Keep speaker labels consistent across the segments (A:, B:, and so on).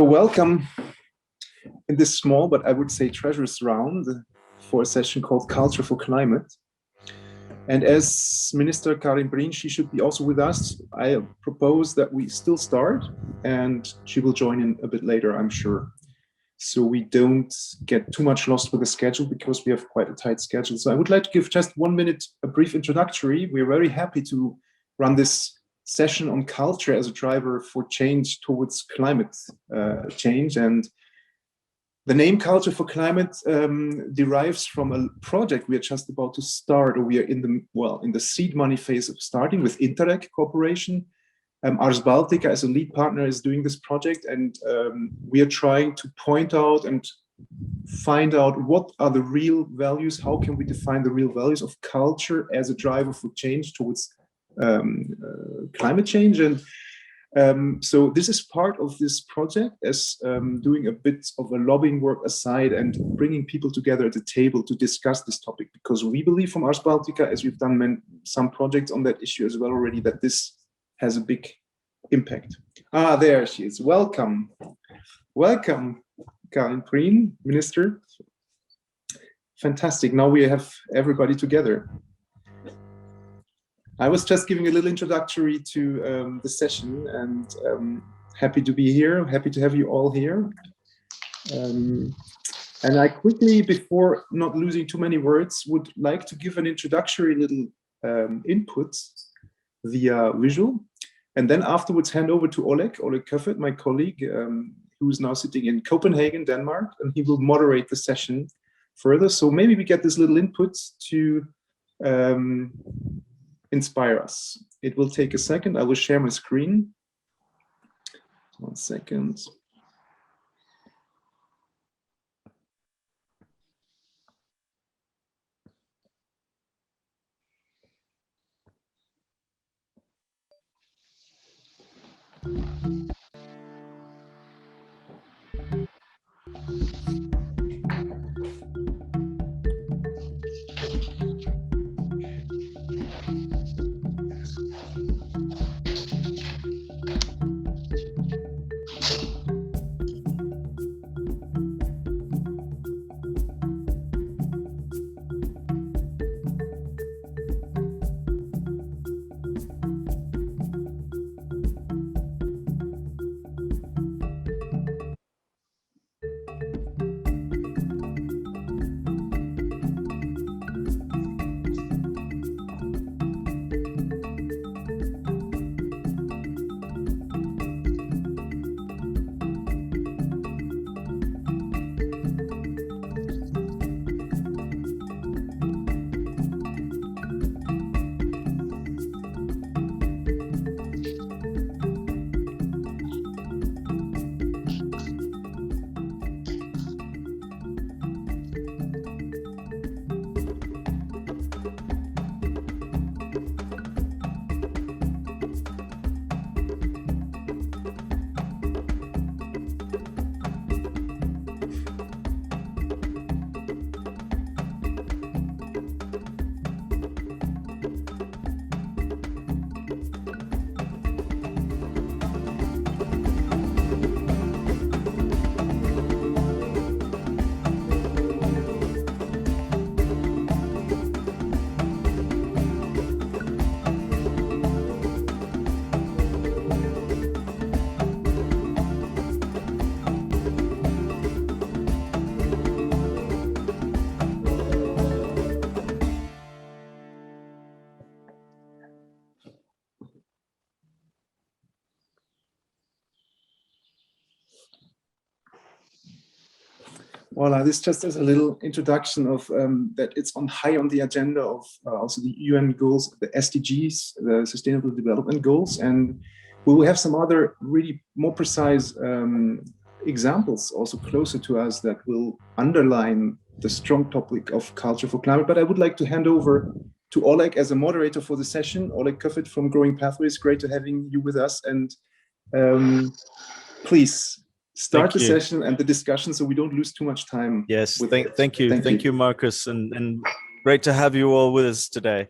A: welcome in this small, but I would say treacherous round for a session called Culture for Climate. And as Minister Karin Prien, she should be also with us. I propose that we still start and she will join in a bit later, I'm sure. So we don't get too much lost with the schedule because we have quite a tight schedule. So I would like to give just 1 minute, a brief introductory. We're very happy to run this session on culture as a driver for change towards climate change. And the name Culture for Climate derives from a project we are just about to start, or we are in the seed money phase of starting with Interreg Corporation. Ars Baltica as a lead partner is doing this project, and we are trying to point out and find out what are the real values, how can we define the real values of culture as a driver for change towards climate change. And so this is part of this project as doing a bit of a lobbying work aside and bringing people together at the table to discuss this topic, because we believe from Ars Baltica, as we've done some projects on that issue as well already, that this has a big impact. There she is. Welcome. Welcome, Karin Prien, Minister. Fantastic. Now we have everybody together. I was just giving a little introductory to the session, and happy to be here, happy to have you all here. And I quickly, before not losing too many words, would like to give an introductory little input via visual, and then afterwards hand over to Oleg Koffert, my colleague, who is now sitting in Copenhagen, Denmark, and he will moderate the session further. So maybe we get this little input to inspire us. It will take a second. I will share my screen. 1 second. Voila, this just as a little introduction of that it's high on the agenda of also the UN goals, the SDGs, the Sustainable Development Goals, and we will have some other really more precise examples also closer to us that will underline the strong topic of culture for climate. But I would like to hand over to Oleg as a moderator for the session. Oleg Koffert from Growing Pathways, great to having you with us, and please start the session and the discussion so we don't lose too much time.
B: Yes, thank you, Marcus, and great to have you all with us today.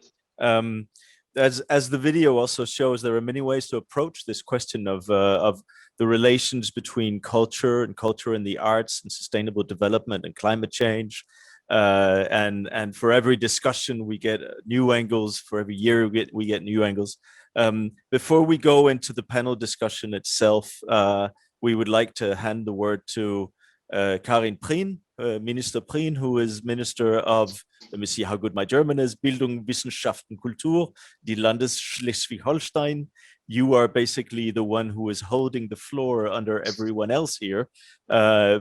B: as the video also shows, there are many ways to approach this question of the relations between culture and the arts and sustainable development and climate change. And for every discussion we get new angles. For every year we get new angles. Before we go into the panel discussion itself, we would like to hand the word to Karin Prien, Minister Prien, who is Minister of, let me see how good my German is, Bildung, Wissenschaft und Kultur, die Landes Schleswig-Holstein. You are basically the one who is holding the floor under everyone else here,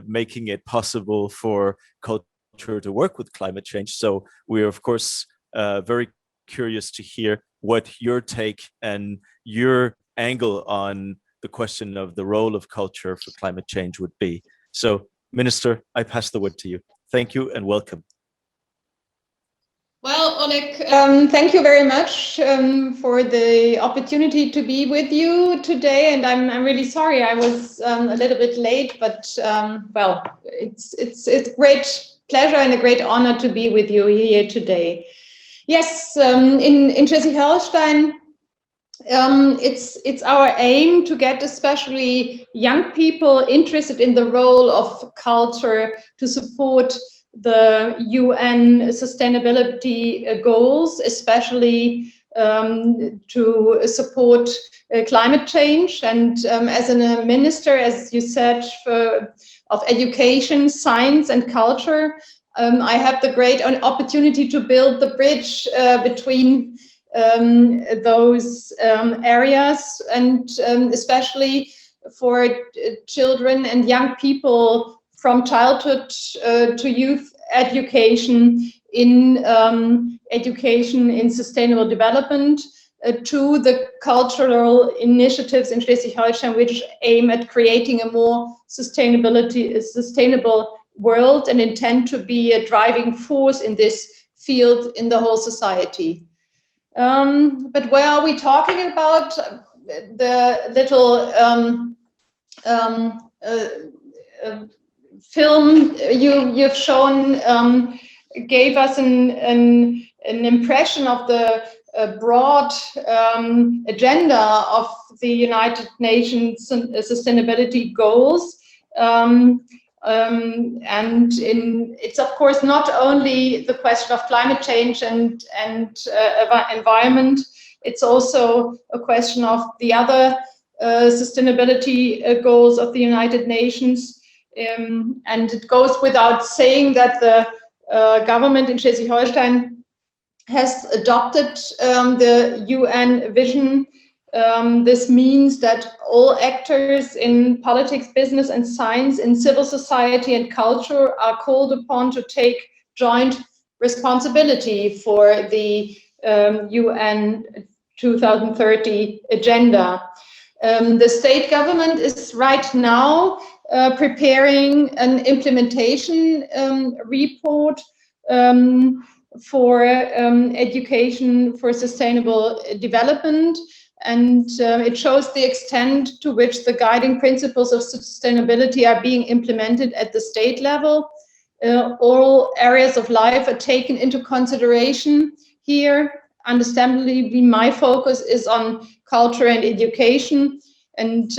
B: making it possible for culture to work with climate change. So we are, of course, very curious to hear what your take and your angle on the question of the role of culture for climate change would be. So, Minister, I pass the word to you. Thank you and welcome.
C: Well, Oleg, thank you very much for the opportunity to be with you today. And I'm really sorry I was a little bit late, but well, it's a great pleasure and a great honor to be with you here today. Yes, in Schleswig-Holstein, it's our aim to get especially young people interested in the role of culture to support the UN sustainability goals, especially to support climate change. And as a minister, as you said, of education, science and culture, I have the great opportunity to build the bridge between those areas, and especially for children and young people from childhood to youth education in sustainable development, to the cultural initiatives in Schleswig-Holstein which aim at creating a more sustainable world and intend to be a driving force in this field in the whole society. But where are we talking about? The little film you've shown gave us an impression of the broad agenda of the United Nations sustainability goals. It's of course not only the question of climate change and environment, it's also a question of the other sustainability goals of the United Nations. And it goes without saying that the government in Schleswig-Holstein has adopted the UN vision. This means that all actors in politics, business and science, in civil society and culture are called upon to take joint responsibility for the UN 2030 agenda. The state government is right now preparing an implementation report for education for sustainable development. And it shows the extent to which the guiding principles of sustainability are being implemented at the state level. All areas of life are taken into consideration here. Understandably, my focus is on culture and education, and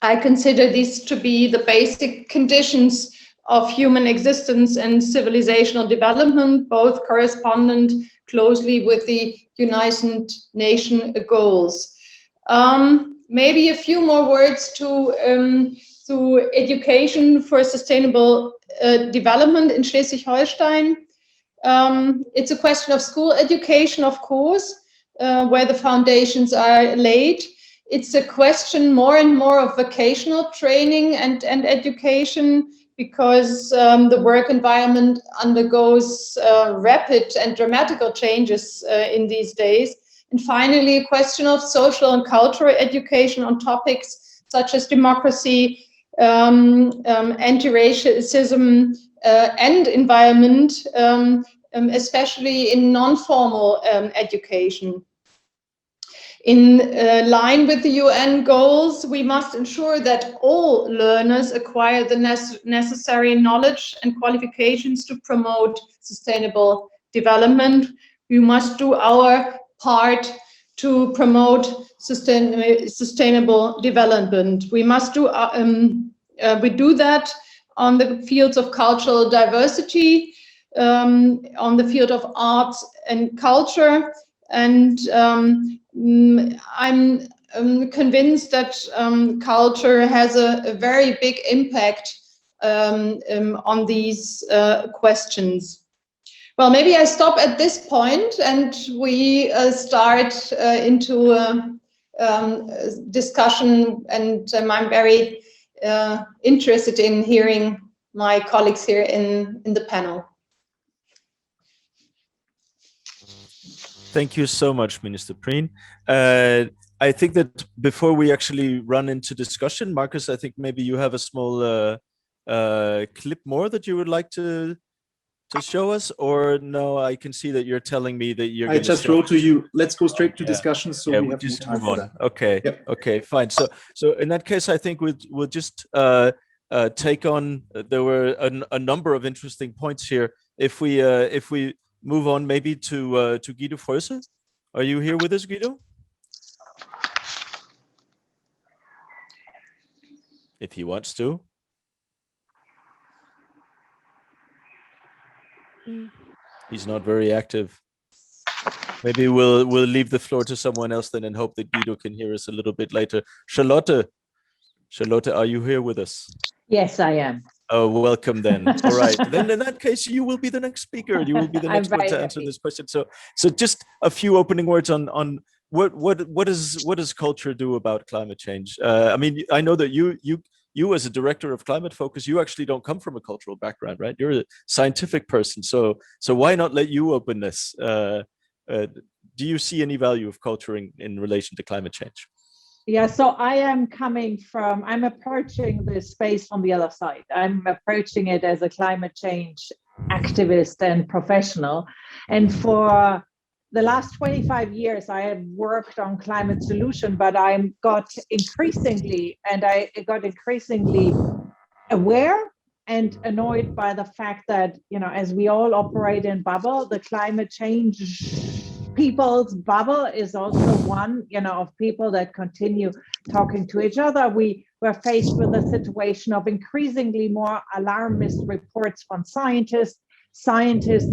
C: I consider these to be the basic conditions of human existence and civilizational development, both correspondent closely with the United Nations goals. Maybe a few more words to education for sustainable development in Schleswig-Holstein. It's a question of school education, of course, where the foundations are laid. It's a question more and more of vocational training and education, because the work environment undergoes rapid and dramatical changes in these days. And finally, a question of social and cultural education on topics such as democracy, anti-racism, and environment, especially in non-formal education. In line with the UN goals, we must ensure that all learners acquire the necessary knowledge and qualifications to promote sustainable development. We must do our part to promote sustainable development. We must do we do that on the fields of cultural diversity, on the field of arts and culture, and I'm convinced that culture has a very big impact on these questions. Well, maybe I stop at this point and we start into discussion, and I'm very interested in hearing my colleagues here in the panel.
B: Thank you so much, Minister Prien. I think that before we actually run into discussion, Marcus, I think maybe you have a small clip more that you would like to show us, or no? I can see that you're telling me that you're.
A: I just wrote to you. Let's go straight to discussion, so we have
B: just
A: more time
B: move on.
A: for that.
B: Okay. Yep. Okay. Fine. So in that case, I think we'll just take on. There were a number of interesting points here. If we move on, maybe to Guido Fröse. Are you here with us, Guido? If he wants to. He's not very active. Maybe we'll leave the floor to someone else then and hope that Guido can hear us a little bit later. Charlotte, are you here with us?
D: Yes, I am.
B: Oh, welcome then. All right. Then in that case, you will be the next speaker. You will be the next one to answer this question. So just a few opening words on what does culture do about climate change? I mean, I know that you as a director of Climate Focus, you actually don't come from a cultural background, right? You're a scientific person. So why not let you open this? Do you see any value of culture in relation to climate change?
D: Yeah, so I'm approaching the space from the other side. I'm approaching it as a climate change activist and professional. And for the last 25 years, I have worked on climate solution, but I got increasingly aware and annoyed by the fact that, as we all operate in bubble, the climate change people's bubble is also one, of people that continue talking to each other. We were faced with a situation of increasingly more alarmist reports from scientists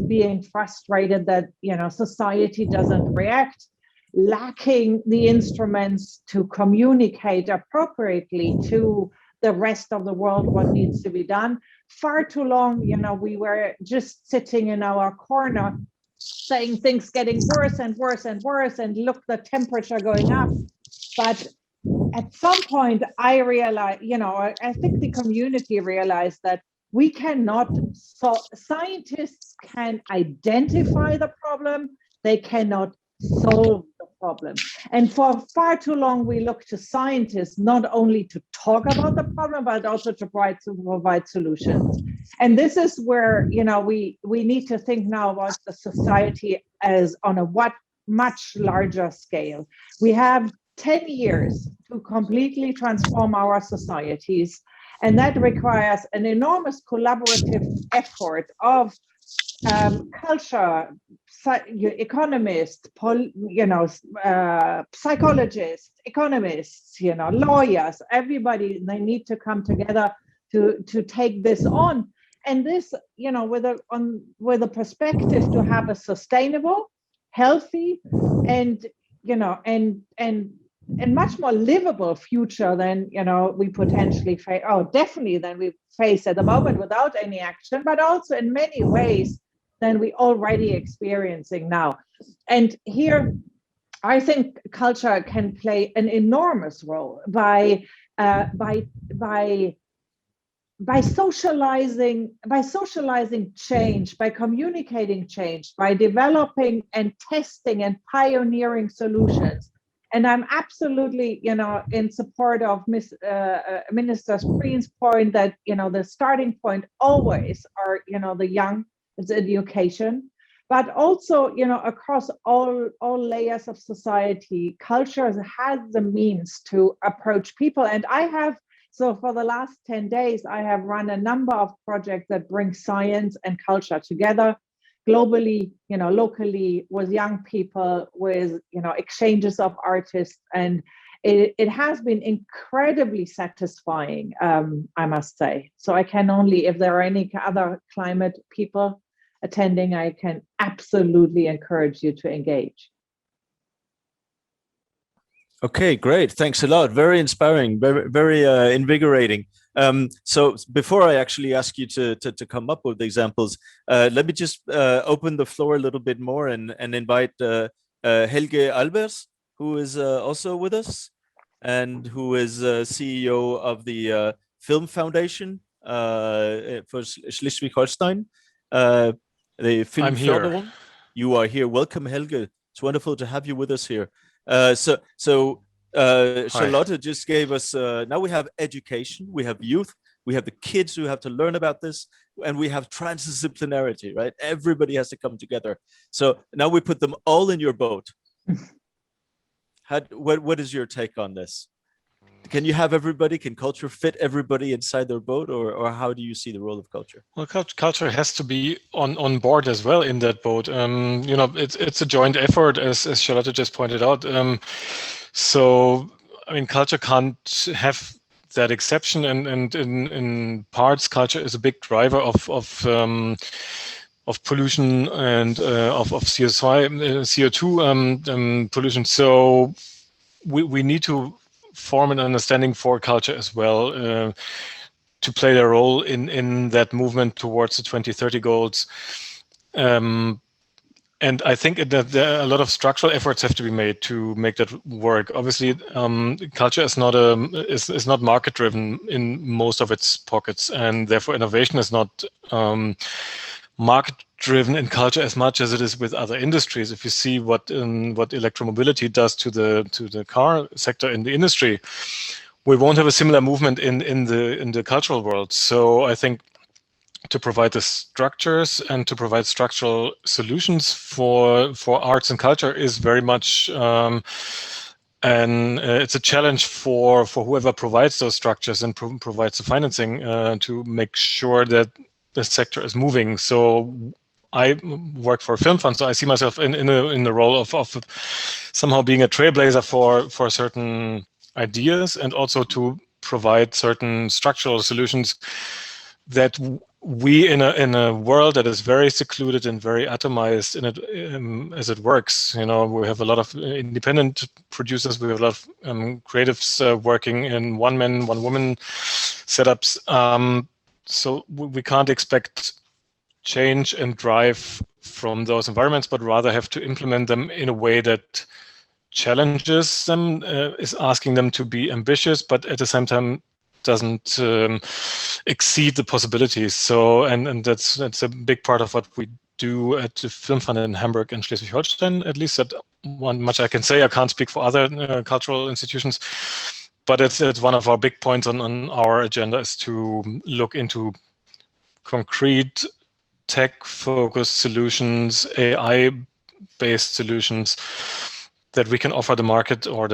D: being frustrated that, society doesn't react, lacking the instruments to communicate appropriately to the rest of the world what needs to be done. Far too long, we were just sitting in our corner saying things getting worse and worse and worse, and look, the temperature going up. But at some point I realized, I think the community realized that we cannot scientists can identify the problem, they cannot solve the problem. And for far too long we look to scientists not only to talk about the problem, but also to provide solutions. And this is where, we need to think now about the society as on a much larger scale. We have 10 years to completely transform our societies, and that requires an enormous collaborative effort of culture, economists, psychologists, economists, lawyers, everybody. They need to come together to take this on. And this, with a perspective to have a sustainable, healthy, and much more livable future than we potentially face. Definitely than we face at the moment without any action, but also in many ways than we already experiencing now. And here, I think culture can play an enormous role by socializing change, by communicating change, by developing and testing and pioneering solutions. And I'm absolutely, in support of Minister Prien's point that, the starting point always are, the young, it's education, but also, across all layers of society, culture has the means to approach people. And so for the last 10 days, I have run a number of projects that bring science and culture together, globally, locally, with young people, with, exchanges of artists. And it has been incredibly satisfying, I must say. So I can only, if there are any other climate people attending, I can absolutely encourage you to engage.
B: Okay, great. Thanks a lot. Very inspiring, very invigorating. So before I actually ask you to come up with examples, let me just open the floor a little bit more and invite Helge Albers, who is also with us and who is CEO of the Film Foundation for Schleswig-Holstein. The Film
E: I'm here.
B: Förderung. You are here. Welcome, Helge. It's wonderful to have you with us here. Charlotte just gave us, now we have education, we have youth, we have the kids who have to learn about this, and we have transdisciplinarity, right? Everybody has to come together. So now we put them all in your boat. What is your take on this? Can you have everybody? Can culture fit everybody inside their boat, or how do you see the role of culture?
E: Well, culture has to be on board as well in that boat. It's a joint effort, as Charlotte just pointed out. So, I mean, culture can't have that exception, and in parts, culture is a big driver of pollution and of CO2 pollution. So we need to form an understanding for culture as well, to play their role in that movement towards the 2030 goals. And I think that there are a lot of structural efforts have to be made to make that work. Obviously, culture is not market driven in most of its pockets, and therefore innovation is not market driven in culture as much as it is with other industries. If you see what electromobility does to the car sector in the industry, we won't have a similar movement in the cultural world. So I think to provide the structures and to provide structural solutions for arts and culture is very much and it's a challenge for whoever provides those structures and provides the financing to make sure that the sector is moving. So I work for a film fund, so I see myself in the role of somehow being a trailblazer for certain ideas, and also to provide certain structural solutions that we in a world that is very secluded and very atomized in it, as it works. We have a lot of independent producers. We have a lot of creatives working in one man, one woman setups. So we can't expect change and drive from those environments, but rather have to implement them in a way that challenges them, is asking them to be ambitious, but at the same time doesn't exceed the possibilities. So, and that's a big part of what we do at the Film Fund in Hamburg and Schleswig-Holstein. At least that one much I can say. I can't speak for other cultural institutions, but it's one of our big points on our agenda, is to look into concrete tech-focused solutions, AI-based solutions that we can offer the market or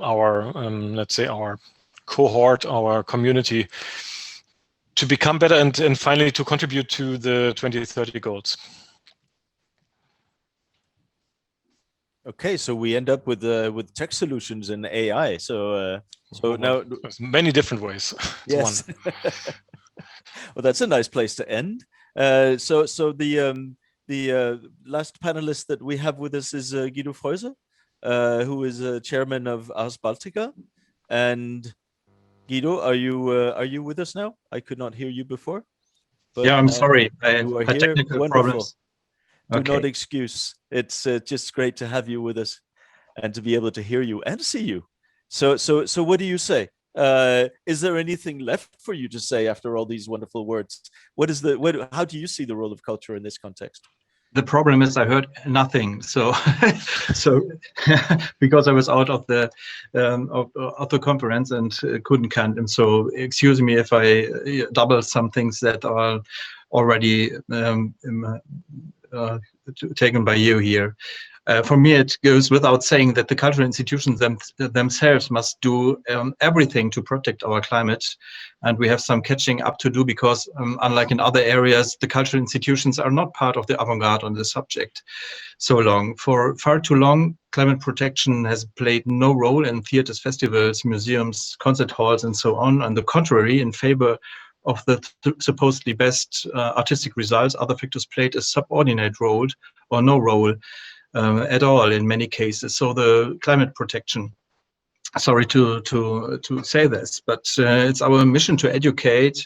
E: our let's say our cohort, our community, to become better and finally to contribute to the 2030 goals.
B: Okay, so we end up with tech solutions and AI. So now
E: there's many different ways.
B: Yes. Well, that's a nice place to end. So the last panelist that we have with us is Guido Freuser, who is chairman of Ars Baltica. And Guido, are you with us now? I could not hear you before.
F: But, yeah, I'm sorry. I have technical
B: Wonderful.
F: problems.
B: Do not excuse. It's just great to have you with us and to be able to hear you and see you. So what do you say? Is there anything left for you to say after all these wonderful words? How do you see the role of culture in this context?
F: The problem is I heard nothing. So because I was out of the conference and couldn't count. And so excuse me if I double some things that are already taken by you here. For me, it goes without saying that the cultural institutions themselves must do everything to protect our climate. And we have some catching up to do because unlike in other areas, the cultural institutions are not part of the avant-garde on the subject so long. For far too long, climate protection has played no role in theaters, festivals, museums, concert halls, and so on. On the contrary, in favor of the supposedly best artistic results, other factors played a subordinate role or no role at all in many cases. So the climate protection, sorry to say this, but it's our mission to educate,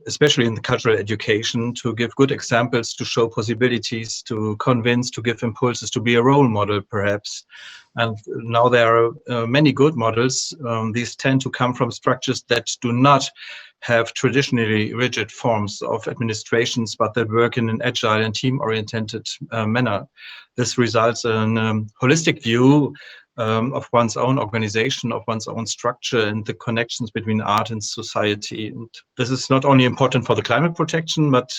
F: especially in the cultural education, to give good examples, to show possibilities, to convince, to give impulses, to be a role model perhaps. And now there are many good models. These tend to come from structures that do not have traditionally rigid forms of administrations, but that work in an agile and team-oriented manner. This results in a holistic view of one's own organization, of one's own structure, and the connections between art and society. And this is not only important for the climate protection, but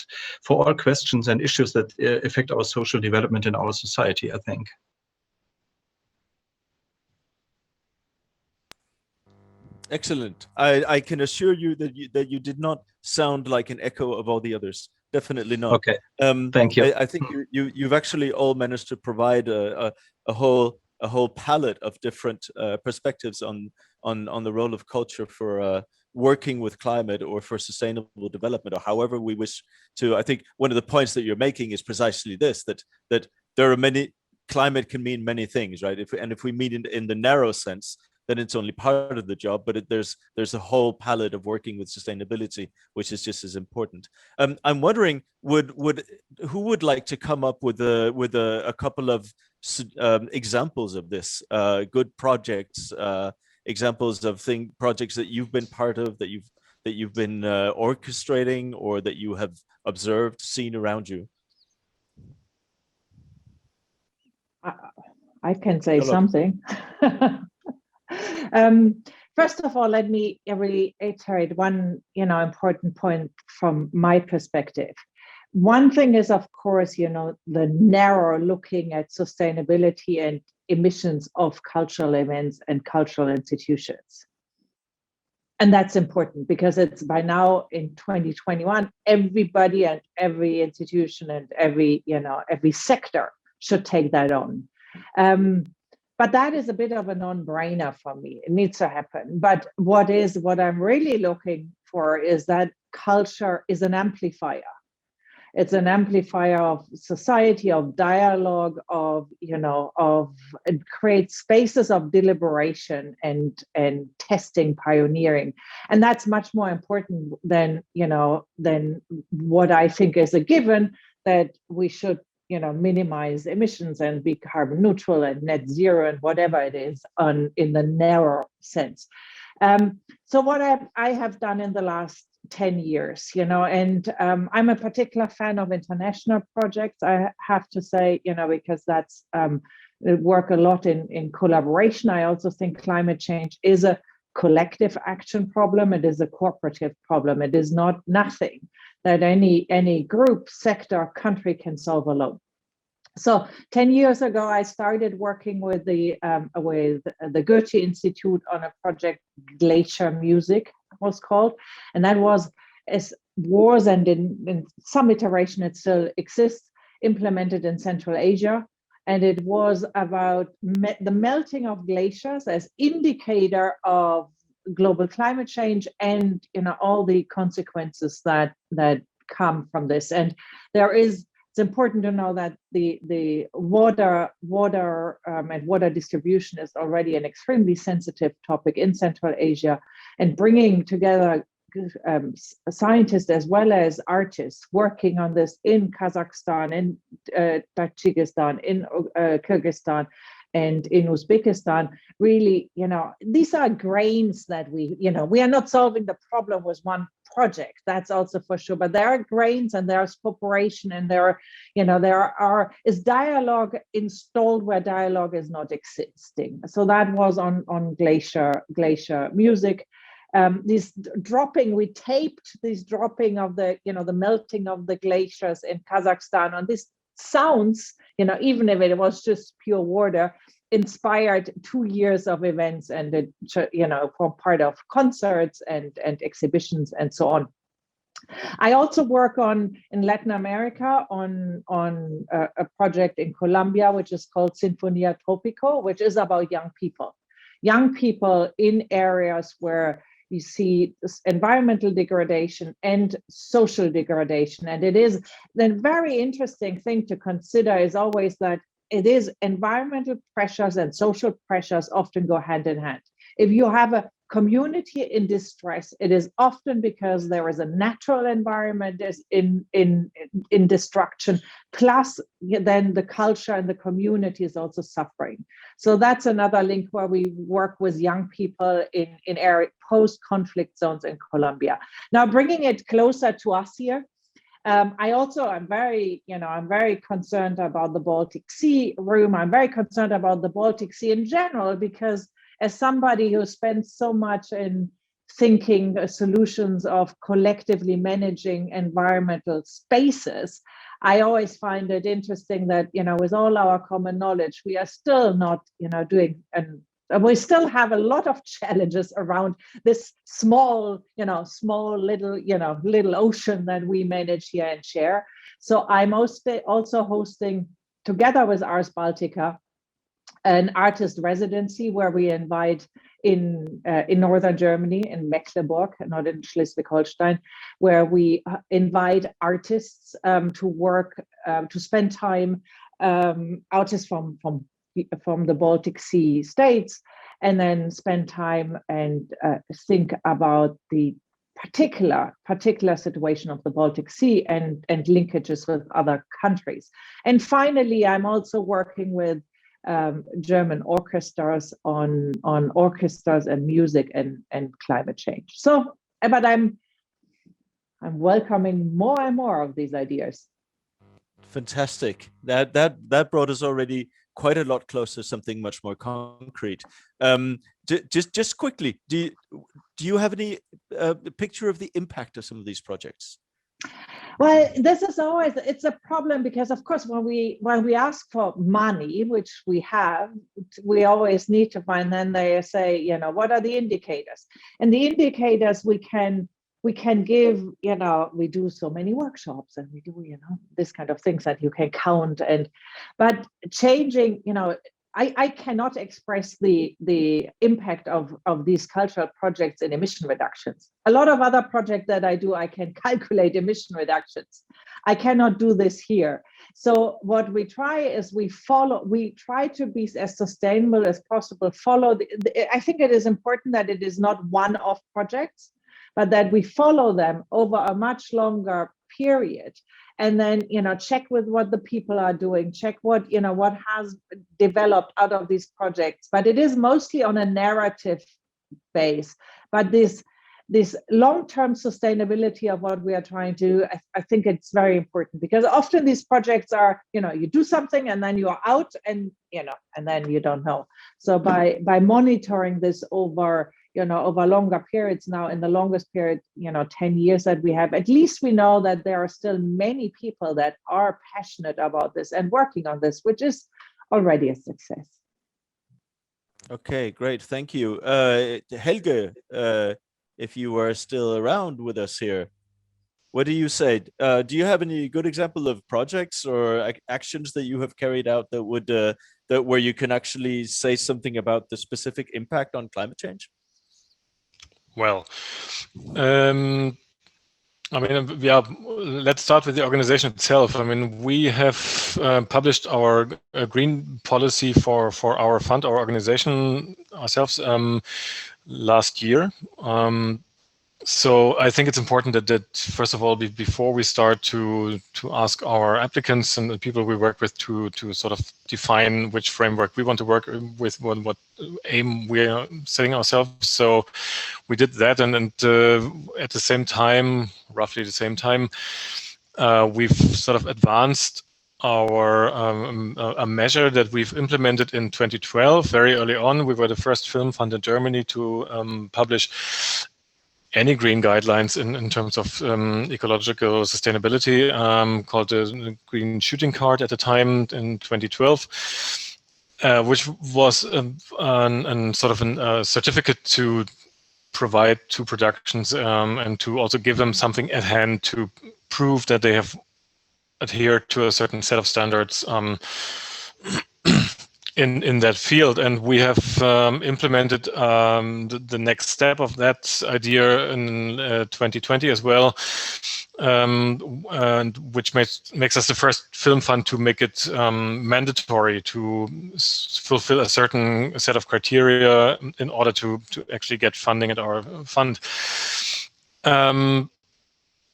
F: for all questions and issues that affect our social development in our society, I think.
B: Excellent. I can assure you that you did not sound like an echo of all the others. Definitely not.
F: Okay. Thank you.
B: I think you've actually all managed to provide a whole palette of different perspectives on the role of culture for working with climate or for sustainable development, or however we wish to. I think one of the points that you're making is precisely this: that there are many. Climate can mean many things, right? If we mean in the narrow sense, then it's only part of the job, but there's a whole palette of working with sustainability, which is just as important. I'm wondering, who would like to come up with a couple of examples of this, good projects, examples of projects that you've been part of, that you've been orchestrating, or that you have observed, seen around you?
D: I can say
B: Hello.
D: something. First of all, let me reiterate one, important point from my perspective. One thing is, of course, the narrow looking at sustainability and emissions of cultural events and cultural institutions. And that's important because it's by now in 2021, everybody and every institution and every sector should take that on. But that is a bit of a non-brainer for me. It needs to happen. But what I'm really looking for is that culture is an amplifier. It's an amplifier of society, of dialogue, it creates spaces of deliberation and testing, pioneering. And that's much more important than what I think is a given, that we should minimize emissions and be carbon neutral and net zero and whatever it is in the narrow sense. So what I have done in the last 10 years, and I'm a particular fan of international projects, I have to say, because that's work a lot in collaboration. I also think climate change is a collective action problem. It is a cooperative problem. It is not nothing that any group, sector, country can solve alone. So 10 years ago, I started working with the Goethe Institute on a project, Glacier Music was called, and that was and in some iteration it still exists, implemented in Central Asia. And it was about the melting of glaciers as indicator of global climate change and all the consequences that come from this. And it's important to know that the water and water distribution is already an extremely sensitive topic in Central Asia, and bringing together scientists as well as artists working on this in Kazakhstan, in Tajikistan, in Kyrgyzstan, and in Uzbekistan, really, these are grains that we are not solving the problem with one project, that's also for sure, but there are grains and there's cooperation and there is dialogue installed where dialogue is not existing. So that was on Glacier Music. We taped this dropping of the melting of the glaciers in Kazakhstan, and this sounds even if it was just pure water, inspired 2 years of events, and it, for part of concerts and exhibitions and so on. I also work in Latin America on a project in Colombia, which is called Sinfonía Tropico, which is about young people in areas where you see this environmental degradation and social degradation. And it is the very interesting thing to consider is always that it is environmental pressures and social pressures often go hand in hand. If you have a community in distress, it is often because there is a natural environment is in destruction, plus then the culture and the community is also suffering. So that's another link where we work with young people in area post-conflict zones in Colombia. Now, bringing it closer to us here, I'm very concerned about the Baltic Sea room. I'm very concerned about the Baltic Sea in general, because as somebody who spends so much in thinking solutions of collectively managing environmental spaces, I always find it interesting that, with all our common knowledge, we are still not, doing, and we still have a lot of challenges around this small little ocean that we manage here and share. So I'm also hosting, together with Ars Baltica, an artist residency where we invite in northern Germany, in Mecklenburg, not in Schleswig-Holstein, where we invite artists to work, to spend time, artists from the Baltic Sea states, and then spend time and think about the particular situation of the Baltic Sea and linkages with other countries. And finally, I'm also working with German orchestras on orchestras and music and climate change. So, but I'm welcoming more and more of these ideas.
B: Fantastic. That brought us already quite a lot closer to something much more concrete. Just quickly, do you have any picture of the impact of some of these projects?
D: Well, this is always, it's a problem because, of course, when we ask for money, which we have, we always need to find, then they say, what are the indicators? And the indicators we can give, we do so many workshops and we do, this kind of things that you can count, but changing, I cannot express the impact of these cultural projects in emission reductions. A lot of other projects that I do, I can calculate emission reductions. I cannot do this here. So what we try is we try to be as sustainable as possible. I think it is important that it is not one-off projects, but that we follow them over a much longer period. And then, check with what the people are doing, check what has developed out of these projects. But it is mostly on a narrative base. But this long-term sustainability of what we are trying to do, I think it's very important, because often these projects are, you do something and then you are out and, and then you don't know. So by monitoring this over longer periods now, in the longest period, 10 years that we have, at least we know that there are still many people that are passionate about this and working on this, which is already a success.
B: Okay, great. Thank you. Helge, if you are still around with us here, what do you say? Do you have any good example of projects or actions that you have carried out that would where you can actually say something about the specific impact on climate change?
E: Well, let's start with the organization itself. We have published our green policy for our fund, our organization ourselves last year. So I think it's important that first of all, before we start to ask our applicants and the people we work with to sort of define which framework we want to work with, what aim we are setting ourselves. So we did that, and at the same time, roughly the same time, we've sort of advanced our a measure that we've implemented in 2012. Very early on, we were the first film fund in Germany to publish any green guidelines in terms of ecological sustainability, called the Green Shooting Card at the time in 2012, which was an sort of a certificate to provide to productions and to also give them something at hand to prove that they have adhered to a certain set of standards in that field. And we have implemented the next step of that idea in 2020 as well, and which makes us the first film fund to make it mandatory to fulfill a certain set of criteria in order to actually get funding at our fund.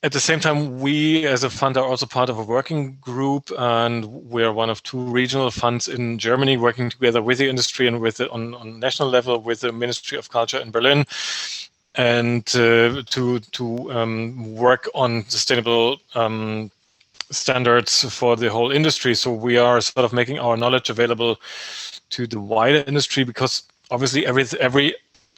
E: At the same time, we as a fund are also part of a working group, and we're one of 2 regional funds in Germany working together with the industry and with on national level with the Ministry of Culture in Berlin, and to work on sustainable standards for the whole industry. So we are sort of making our knowledge available to the wider industry, because obviously every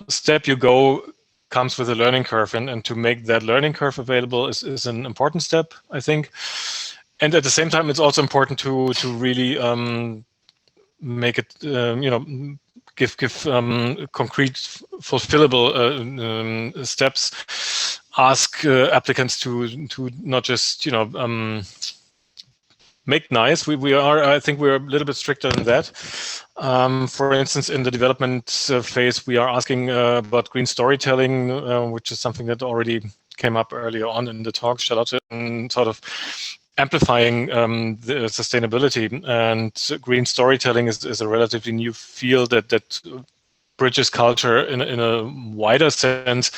E: step you go comes with a learning curve, and to make that learning curve available is an important step, I think. And at the same time, it's also important to really make it, give concrete, fulfillable steps. Ask applicants to not just make nice. I think we're a little bit stricter than that. For instance, in the development phase, we are asking about green storytelling, which is something that already came up earlier on in the talk, Charlotte, and sort of amplifying the sustainability. And green storytelling is a relatively new field that bridges culture in a wider sense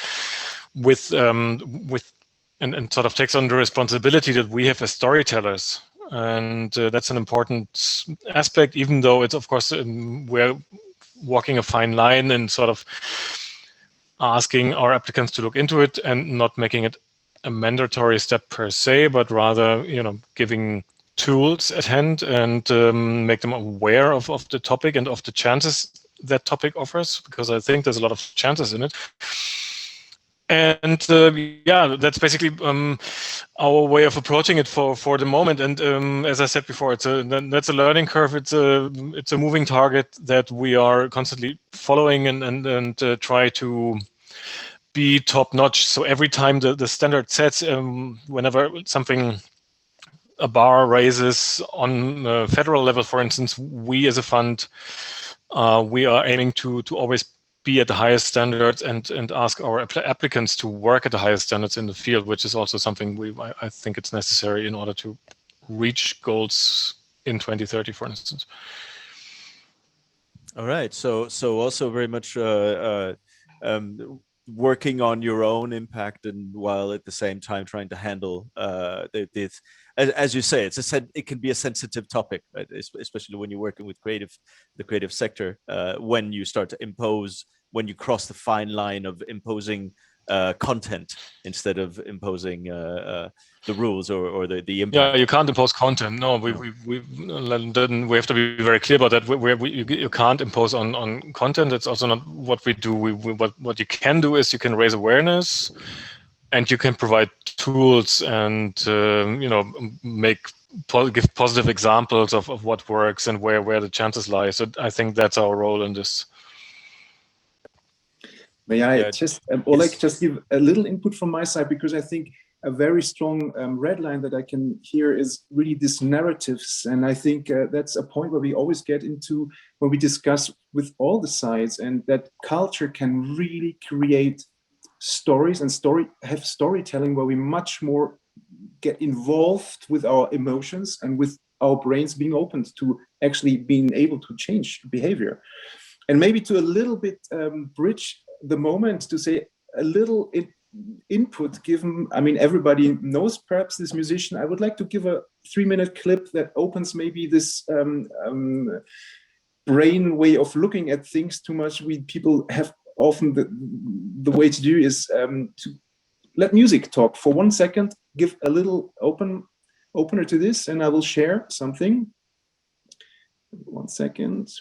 E: with and sort of takes on the responsibility that we have as storytellers. And that's an important aspect, even though it's, of course, we're walking a fine line and sort of asking our applicants to look into it and not making it a mandatory step per se, but rather, giving tools at hand and make them aware of the topic and of the chances that topic offers, because I think there's a lot of chances in it. And that's basically our way of approaching it for the moment. And as I said before, that's a learning curve. It's a moving target that we are constantly following and try to be top notch. So every time the standard sets, whenever a bar raises on federal level, for instance, we as a fund, we are aiming to always be at the highest standards and ask our applicants to work at the highest standards in the field, which is also something I think it's necessary in order to reach goals in 2030, for instance.
B: All right. So also very much working on your own impact, and while at the same time trying to handle this, as you say, it can be a sensitive topic, right? Especially when you're working with the creative sector, when you start to impose, when you cross the fine line of imposing content instead of imposing the rules or the impact.
E: Yeah, you can't impose content. No, we have to be very clear about that. You can't impose on content. That's also not what we do. What you can do is you can raise awareness, and you can provide tools and give positive examples of what works and where the chances lie. So I think that's our role in this.
A: May I Oleg, just give a little input from my side, because I think a very strong red line that I can hear is really these narratives. And I think that's a point where we always get into when we discuss with all the sides, and that culture can really create stories and have storytelling where we much more get involved with our emotions and with our brains being opened to actually being able to change behavior. And maybe to a little bit bridge the moment to say a little input given, I mean, everybody knows perhaps this musician. I would like to give a 3-minute clip that opens maybe this brain way of looking at things too much. People have often the way to do is to let music talk for 1 second, give a little opener to this, and I will share something. 1 second.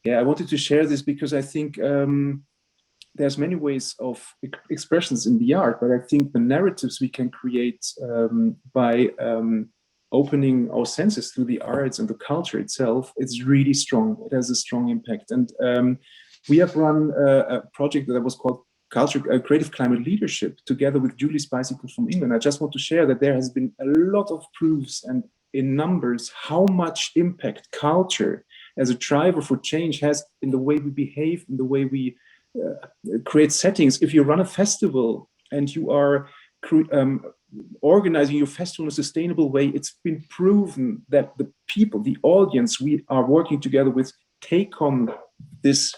A: yeah, I wanted to share this because I think there's many ways of expressions in the art, but I think the narratives we can create by opening our senses through the arts and the culture itself, it's really strong. It has a strong impact. And we have run a project that was called Creative Climate Leadership together with Julie's Bicycle from England. I just want to share that there has been a lot of proofs and in numbers how much impact culture as a driver for change has in the way we behave, in the way we create settings. If you run a festival and you are organizing your festival in a sustainable way, it's been proven that the people, the audience we are working together with, take on this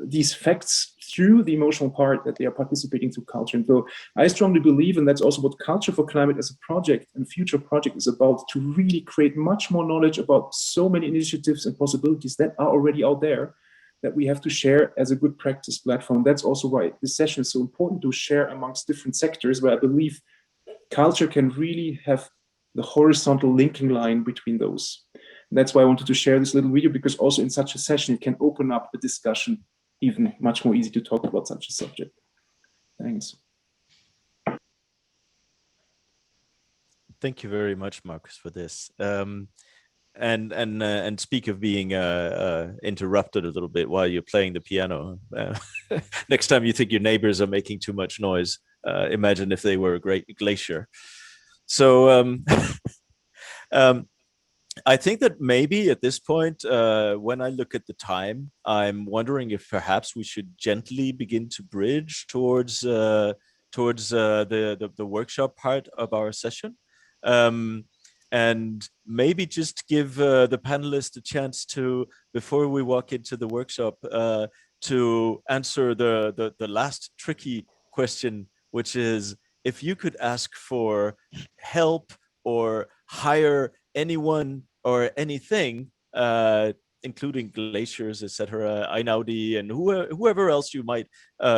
A: these facts through the emotional part that they are participating through culture. And so I strongly believe, and that's also what Culture for Climate as a project and future project is about, to really create much more knowledge about so many initiatives and possibilities that are already out there that we have to share as a good practice platform. That's also why this session is so important, to share amongst different sectors, where I believe culture can really have the horizontal linking line between those. And that's why I wanted to share this little video, because also in such a session, it can open up a discussion, even much more easy to talk about such a subject. Thanks.
B: Thank you very much, Markus, for this. And speak of being interrupted a little bit while you're playing the piano. Next time you think your neighbors are making too much noise, imagine if they were a great glacier. So I think that maybe at this point, when I look at the time, I'm wondering if perhaps we should gently begin to bridge towards the workshop part of our session. And maybe just give the panelists a chance to, before we walk into the workshop, to answer the last tricky question, which is, if you could ask for help or hire anyone or anything, including glaciers, etc., Einaudi, and whoever else you might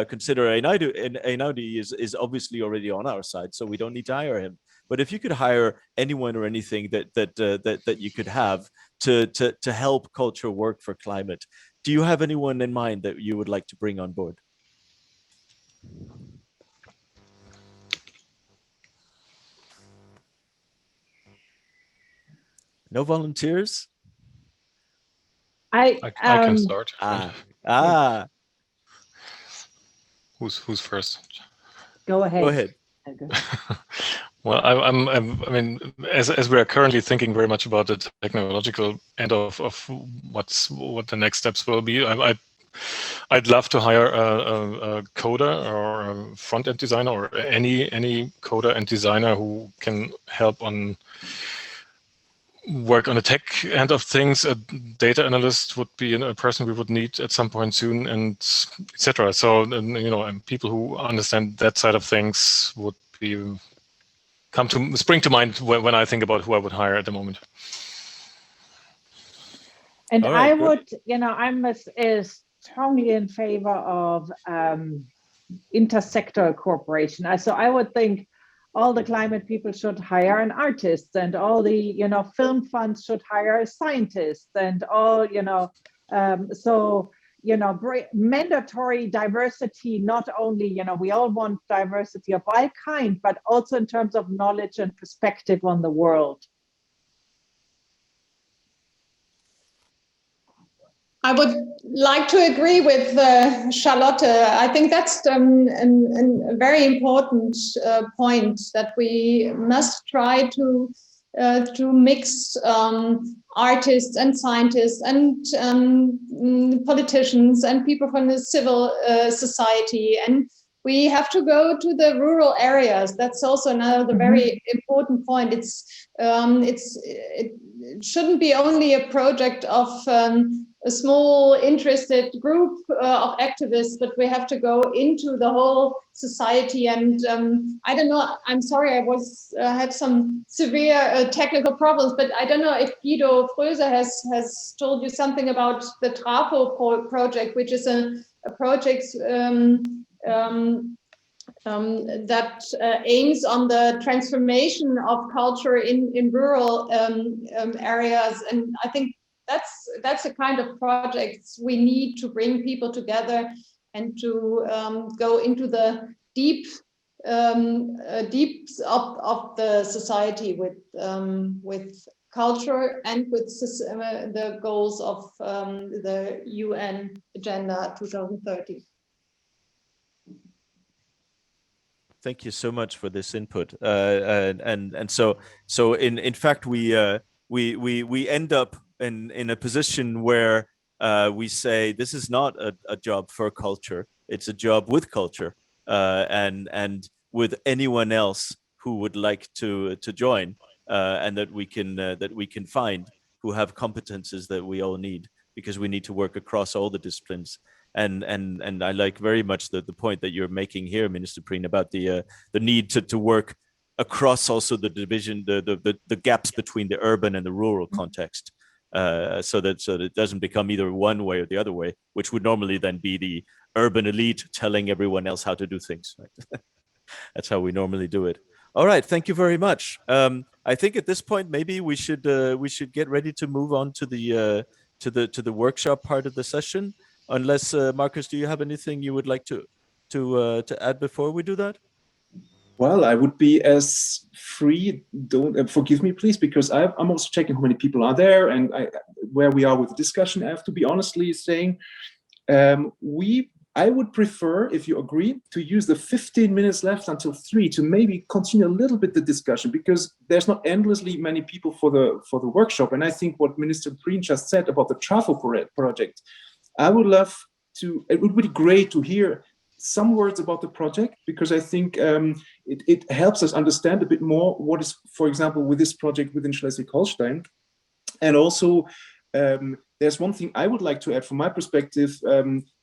B: consider. Einaudi is obviously already on our side, so we don't need to hire him. But if you could hire anyone or anything that you could have to help culture work for climate, do you have anyone in mind that you would like to bring on board? No volunteers?
E: I can start. Who's first?
D: Go ahead.
B: Go ahead.
E: Well, I mean, as we are currently thinking very much about the technological end of what the next steps will be, I'd love to hire a coder or a front-end designer, or any coder and designer who can help on work on the tech end of things. A data analyst would be a person we would need at some point soon, and etc. So, and people who understand that side of things would spring to mind when I think about who I would hire at the moment.
D: And
B: right,
D: I would, I'm strongly in favor of intersectoral cooperation. So I would think all the climate people should hire an artist, and all the, film funds should hire a scientist, and all, mandatory diversity, not only, we all want diversity of all kind, but also in terms of knowledge and perspective on the world.
C: I would like to agree with Charlotte. I think that's a very important point, that we must try to mix artists and scientists and politicians and people from the civil society. And we have to go to the rural areas. That's also another very important point. It shouldn't be only a project of a small interested group of activists, but we have to go into the whole society. And I don't know, I'm sorry, I had some severe technical problems, but I don't know if Guido Fröse has told you something about the TRAFO project, which is a project that aims on the transformation of culture in rural areas. And I think that's the kind of projects we need to bring people together and to go into the deeps of the society with culture and with the goals of the UN Agenda 2030.
B: Thank you so much for this input. And so in fact we end up in a position where we say this is not a job for culture, it's a job with culture, and with anyone else who would like to join, and that we can find who have competences that we all need, because we need to work across all the disciplines. And I like very much the point that you're making here, Minister Prien, about the need to work across also the division, the gaps between the urban and the rural context, so that it doesn't become either one way or the other way, which would normally then be the urban elite telling everyone else how to do things. Right? That's how we normally do it. All right, thank you very much. I think at this point maybe we should get ready to move on to the workshop part of the session. Unless Markus, do you have anything you would like to add before we do that?
A: Well, I would be as free. Don't forgive me, please, because I'm also checking how many people are there and where we are with the discussion. I have to be honestly saying, I would prefer, if you agree, to use the 15 minutes left until 3 to maybe continue a little bit the discussion, because there's not endlessly many people for the workshop. And I think what Minister Prien just said about the Trafo project, I would love to. It would be great to hear some words about the project, because I think it helps us understand a bit more what is, for example, with this project within Schleswig-Holstein. And also, there's one thing I would like to add from my perspective.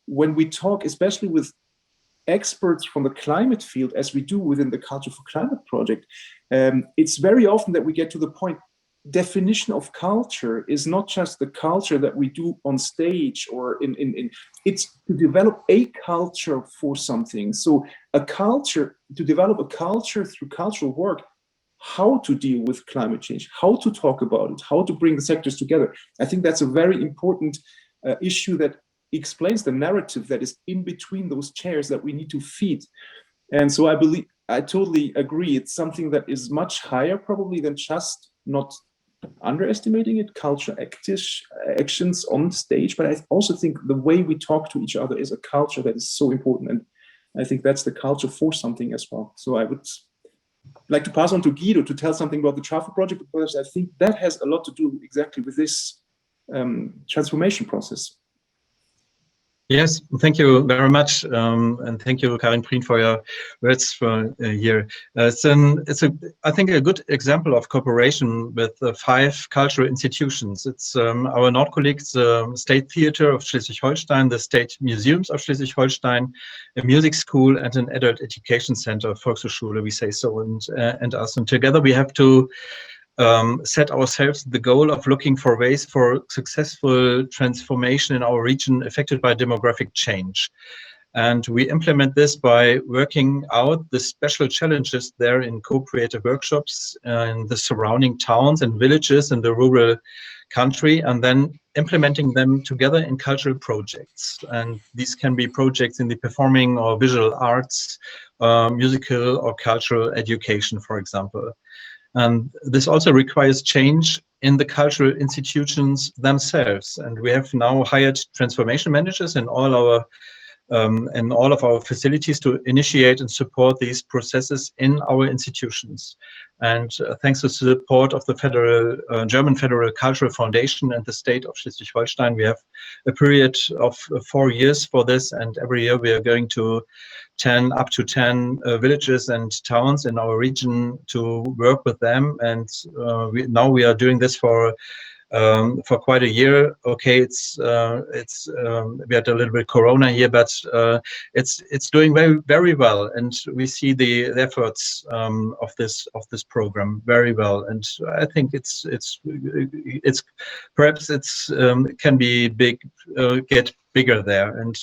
A: When we talk, especially with experts from the climate field, as we do within the Culture for Climate project, it's very often that we get to the point, definition of culture is not just the culture that we do on stage or in it's to develop a culture for something. So to develop a culture through cultural work, how to deal with climate change, how to talk about it, how to bring the sectors together. I think that's a very important issue that explains the narrative that is in between those chairs that we need to feed. And so I totally agree. It's something that is much higher probably than just, not underestimating it, culture actions on stage, but I also think the way we talk to each other is a culture that is so important, and I think that's the culture for something as well. So I would like to pass on to Guido to tell something about the Trafo project, because I think that has a lot to do exactly with this transformation process.
F: Yes, thank you very much, and thank you, Karin Prien, for your words for here. I think a good example of cooperation with 5 cultural institutions. It's our Nord colleagues, the State Theatre of Schleswig-Holstein, the State Museums of Schleswig-Holstein, a music school, and an adult education center, Volkshochschule, we say so, and us. And together we have to set ourselves the goal of looking for ways for successful transformation in our region affected by demographic change. And we implement this by working out the special challenges there in co-creative workshops in the surrounding towns and villages in the rural country, and then implementing them together in cultural projects. And these can be projects in the performing or visual arts, musical or cultural education, for example. And this also requires change in the cultural institutions themselves. And we have now hired transformation managers in all of our facilities to initiate and support these processes in our institutions. And thanks to the support of the German Federal Cultural Foundation and the state of Schleswig-Holstein, we have a period of 4 years for this. And every year we are going to up to 10 villages and towns in our region to work with them. And now we are doing this for quite a year. Okay, we had a little bit Corona here, but it's doing very, very well, and we see the efforts of this program very well. And I think it's perhaps can be big, get bigger there. And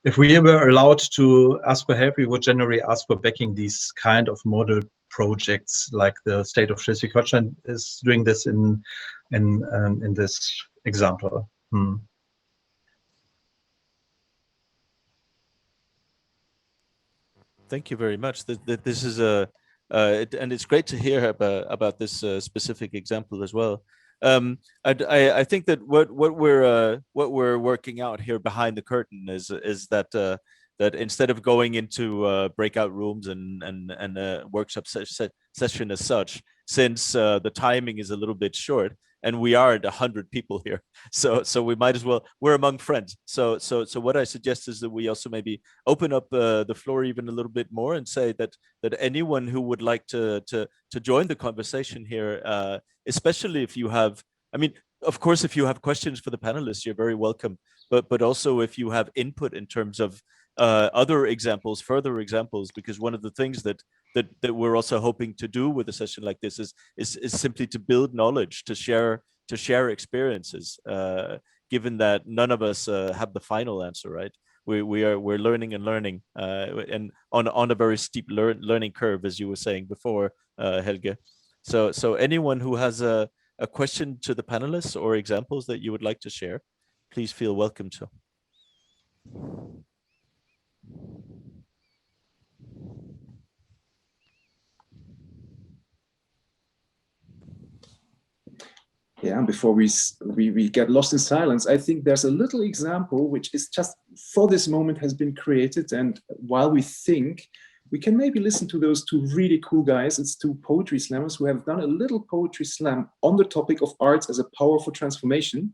F: if we were allowed to ask for help, we would generally ask for backing these kind of model projects, like the state of Schleswig-Holstein is doing this in this example.
B: Thank you very much. This is and it's great to hear about this specific example as well. I think that what we're working out here behind the curtain is that that instead of going into breakout rooms and workshop session as such, since the timing is a little bit short, and we are at 100 people here, so we might as well, we're among friends. So what I suggest is that we also maybe open up the floor even a little bit more and say that anyone who would like to join the conversation here, especially if you have, I mean, of course, if you have questions for the panelists, you're very welcome. But also if you have input in terms of other examples, further examples, because one of the things that we're also hoping to do with a session like this is simply to build knowledge, to share experiences, given that none of us have the final answer, right? We're learning and learning, and on a very steep learning curve, as you were saying before, Helge. So anyone who has a question to the panelists or examples that you would like to share, please feel welcome to.
A: Yeah, before we get lost in silence, I think there's a little example which is just for this moment has been created. And while we think, we can maybe listen to those two really cool guys. It's two poetry slammers who have done a little poetry slam on the topic of arts as a power for transformation.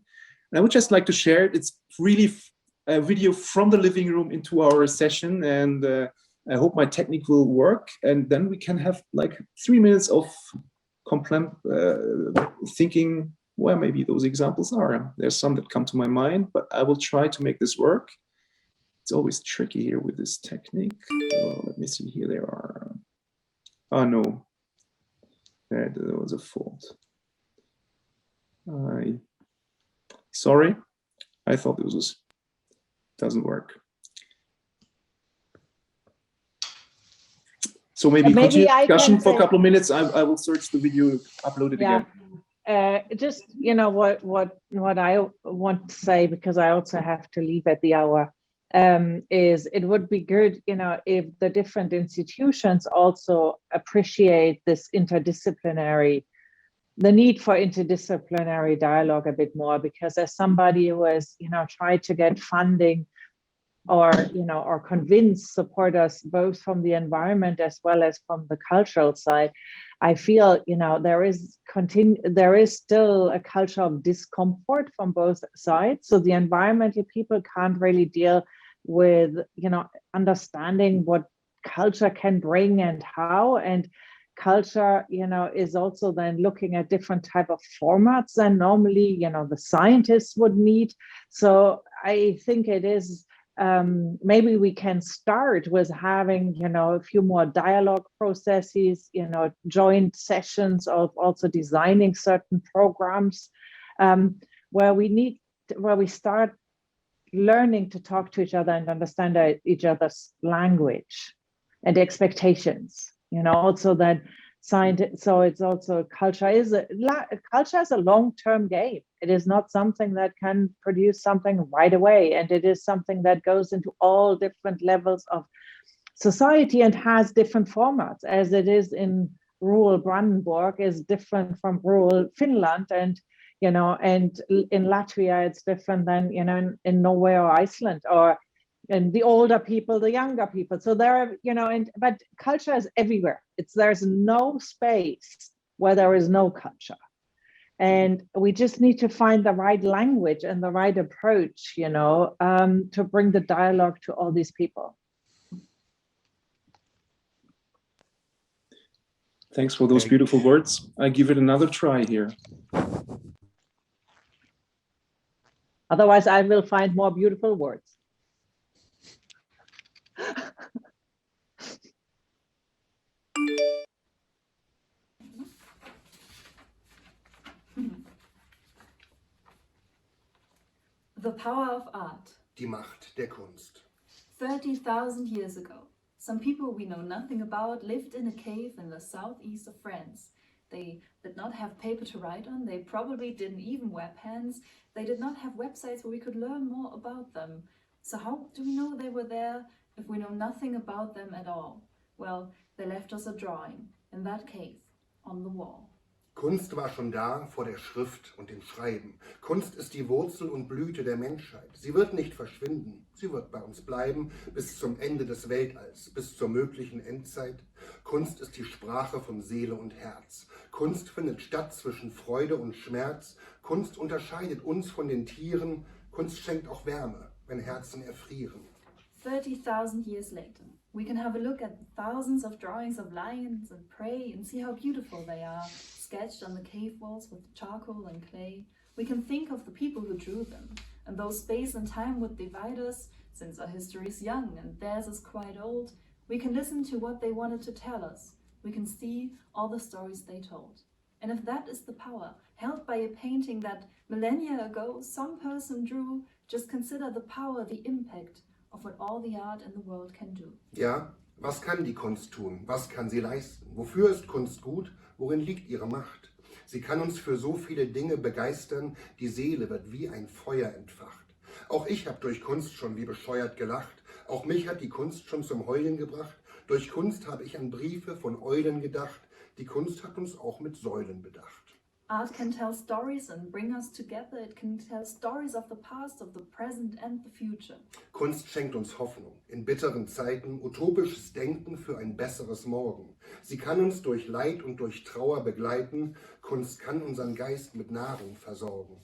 A: And I would just like to share it. It's really a video from the living room into our session. And I hope my technique will work. And then we can have like 3 minutes of thinking where maybe those examples are. There's some that come to my mind, but I will try to make this work. It's always tricky here with this technique. So let me see, here they are. Oh no, there was a fault. Sorry, I thought this was, doesn't work. So maybe continue discussion for a couple of minutes. I will search the video, upload it again.
D: Just, you know, what I want to say, because I also have to leave at the hour, is it would be good, you know, if the different institutions also appreciate this the need for interdisciplinary dialogue a bit more, because as somebody who has, you know, tried to get funding or, you know, or convince supporters both from the environment as well as from the cultural side, I feel, you know, there is still a culture of discomfort from both sides. So the environmental people can't really deal with, you know, understanding what culture can bring and how, and culture, you know, is also then looking at different type of formats than normally, you know, the scientists would need. So I think it is, maybe we can start with having, you know, a few more dialogue processes, you know, joint sessions of also designing certain programs, where we start learning to talk to each other and understand each other's language and expectations, you know, also that so it's also culture is a long-term game. It is not something that can produce something right away, and it is something that goes into all different levels of society and has different formats, as it is in rural Brandenburg is different from rural Finland, and, you know, and in Latvia it's different than, you know, in Norway or Iceland, or and the older people, the younger people. So there are, you know, but culture is everywhere. There's no space where there is no culture. And we just need to find the right language and the right approach, you know, to bring the dialogue to all these people.
A: Thanks for those beautiful words. I give it another try here.
D: Otherwise, I will find more beautiful words.
G: The power of art.
H: Die Macht der Kunst.
G: 30,000 years ago, some people we know nothing about lived in a cave in the southeast of France. They did not have paper to write on. They probably didn't even wear pens. They did not have websites where we could learn more about them. So how do we know they were there if we know nothing about them at all? Well, they left us a drawing in that cave on the wall.
H: Kunst war schon da vor der Schrift und dem Schreiben. Kunst ist die Wurzel und Blüte der Menschheit. Sie wird nicht verschwinden. Sie wird bei uns bleiben bis zum Ende des Weltalls, bis zur möglichen Endzeit. Kunst ist die Sprache von Seele und Herz. Kunst findet statt zwischen Freude und Schmerz. Kunst unterscheidet uns von den Tieren. Kunst schenkt auch Wärme, wenn Herzen erfrieren.
G: 30,000 years later, we can have a look at thousands of drawings of lions and prey and see how beautiful they are, sketched on the cave walls with charcoal and clay. We can think of the people who drew them, and though space and time would divide us, since our history is young and theirs is quite old, we can listen to what they wanted to tell us. We can see all the stories they told. And if that is the power held by a painting that millennia ago some person drew, just consider the power, the impact of what all the art in the world can do.
H: Ja, was kann die Kunst tun? Was kann sie leisten? Wofür ist Kunst gut? Worin liegt ihre Macht? Sie kann uns für so viele Dinge begeistern, die Seele wird wie ein Feuer entfacht. Auch ich habe durch Kunst schon wie bescheuert gelacht, auch mich hat die Kunst schon zum Heulen gebracht. Durch Kunst habe ich an Briefe von Eulen gedacht, die Kunst hat uns auch mit Säulen bedacht.
G: Art can tell stories and bring us together. It can tell stories of the past, of the present and the future.
H: Kunst schenkt uns Hoffnung in bitteren Zeiten, utopisches Denken für ein besseres Morgen. Sie kann uns durch Leid und durch Trauer begleiten. Kunst kann unseren Geist mit Nahrung versorgen.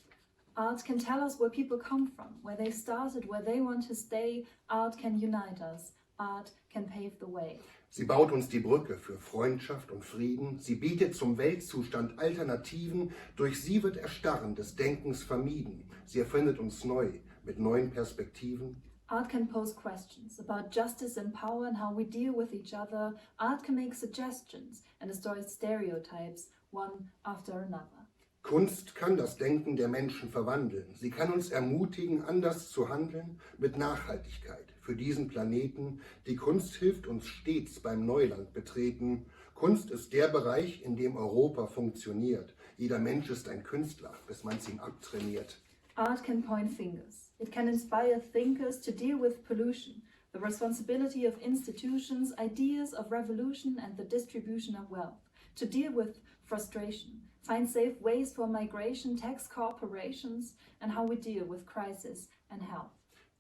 G: Art can tell us where people come from, where they started, where they want to stay. Art can unite us. Art can pave the way.
H: Sie baut uns die Brücke für Freundschaft und Frieden. Sie bietet zum Weltzustand Alternativen. Durch sie wird Erstarren des Denkens vermieden. Sie erfindet uns neu mit neuen Perspektiven.
G: Art can pose questions about justice and power and how we deal with each other. Art can make suggestions and destroy stereotypes, one after another.
H: Kunst kann das Denken der Menschen verwandeln. Sie kann uns ermutigen, anders zu handeln, mit Nachhaltigkeit für diesen Planeten. Die Kunst hilft uns stets beim Neuland betreten. Kunst ist der Bereich, in dem Europa funktioniert. Jeder Mensch ist ein Künstler, bis man es ihm abtrainiert.
G: Art can point fingers. It can inspire thinkers to deal with pollution, the responsibility of institutions, ideas of revolution and the distribution of wealth, to deal with frustration, find safe ways for migration, tax corporations, and how we deal with crisis and health.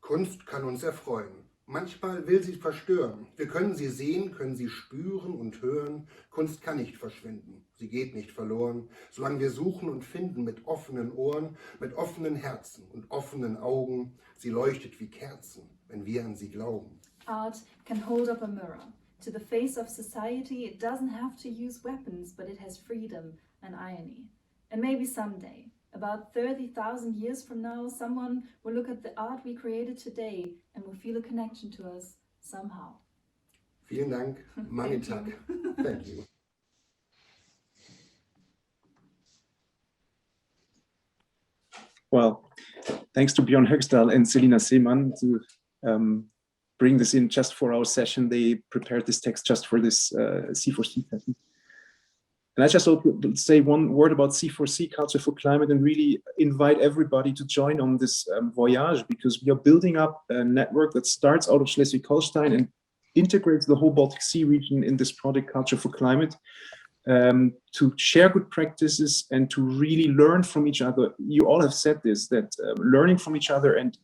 H: Kunst kann uns erfreuen. Manchmal will sie verstören. Wir können sie sehen, können sie spüren und hören. Kunst kann nicht verschwinden. Sie geht nicht verloren. Solange wir suchen und finden mit offenen Ohren, mit offenen Herzen und offenen Augen. Sie leuchtet wie Kerzen, wenn wir an sie glauben.
G: Art can hold up a mirror to the face of society. It doesn't have to use weapons, but it has freedom and irony. And maybe someday, about 30,000 years from now, someone will look at the art we created today and will feel a connection to us somehow.
H: Vielen Dank. Manitak. Thank you.
A: Well, thanks to Björn Högstad and Selina Seemann to bring this in just for our session. They prepared this text just for this C4C session. And I just want to say one word about C4C, Culture for Climate, and really invite everybody to join on this voyage, because we are building up a network that starts out of Schleswig-Holstein and integrates the whole Baltic Sea region in this project, Culture for Climate, to share good practices and to really learn from each other. You all have said this, that learning from each other and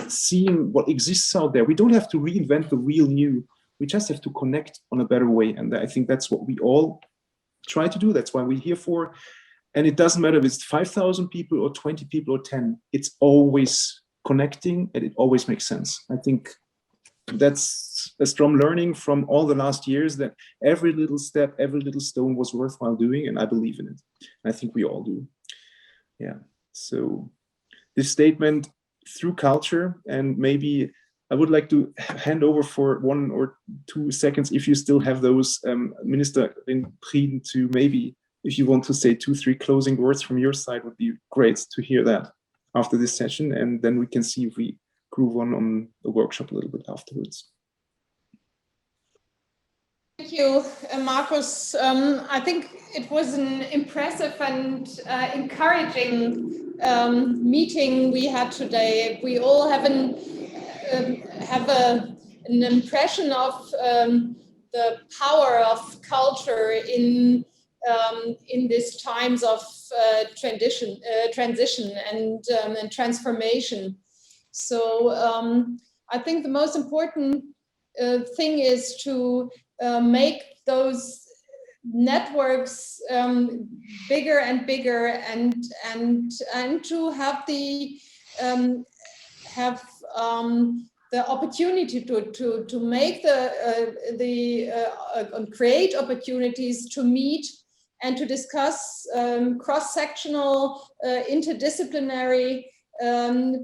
A: seeing what exists out there. We don't have to reinvent the wheel new. We just have to connect on a better way. And I think that's what we all try to do. That's why we're here for. And it doesn't matter if it's 5,000 people or 20 people or 10. It's always connecting and it always makes sense. I think that's a strong learning from all the last years, that every little step, every little stone was worthwhile doing, and I believe in it. I think we all do. Yeah. So this statement through culture, and maybe I would like to hand over for 1 or 2 seconds, if you still have those, Minister Prien, to maybe, if you want to say 2, 3 closing words from your side, would be great to hear that after this session, and then we can see if we groove on the workshop a little bit afterwards.
C: Thank you, Markus. I think it was an impressive and encouraging meeting we had today. We all have an impression of the power of culture in these times of transition and transformation. So I think the most important thing is to make those networks bigger and bigger, and to have the opportunity to make create opportunities to meet and to discuss cross-sectional, interdisciplinary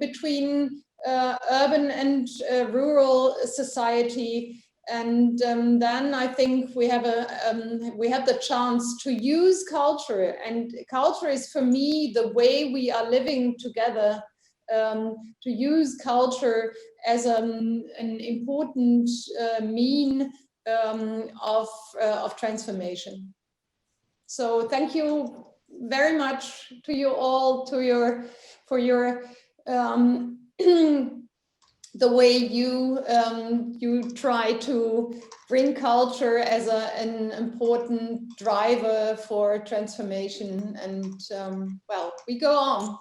C: between urban and rural society, and then I think we have the chance to use culture, and culture is for me the way we are living together. To use culture as an important mean of transformation. So thank you very much to you all, for your the way you try to bring culture as an important driver for transformation, and well, we go on.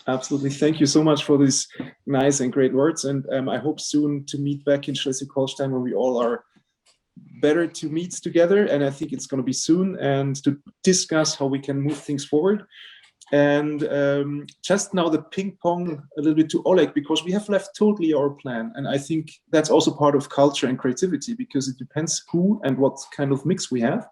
A: Absolutely. Thank you so much for these nice and great words. And I hope soon to meet back in Schleswig-Holstein when we all are better to meet together. And I think it's going to be soon, and to discuss how we can move things forward. And just now the ping pong a little bit to Oleg, because we have left totally our plan. And I think that's also part of culture and creativity, because it depends who and what kind of mix we have.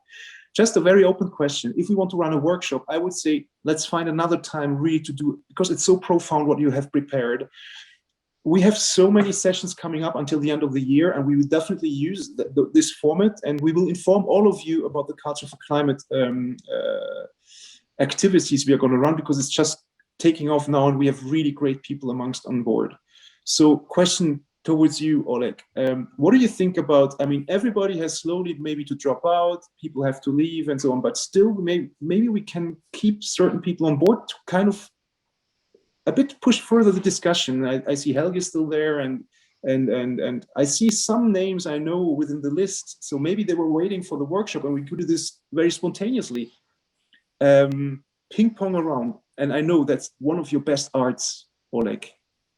A: Just a very open question. If we want to run a workshop, I would say, let's find another time really to do it, because it's so profound what you have prepared. We have so many sessions coming up until the end of the year, and we will definitely use this format, and we will inform all of you about the Culture for Climate activities we are going to run, because it's just taking off now, and we have really great people amongst on board. So question towards you, Oleg. What do you think about, I mean, everybody has slowly maybe to drop out, people have to leave and so on, but still maybe we can keep certain people on board to kind of a bit push further the discussion. I see Helge still there, and I see some names I know within the list. So maybe they were waiting for the workshop, and we could do this very spontaneously. Ping pong around, and I know that's one of your best arts, Oleg.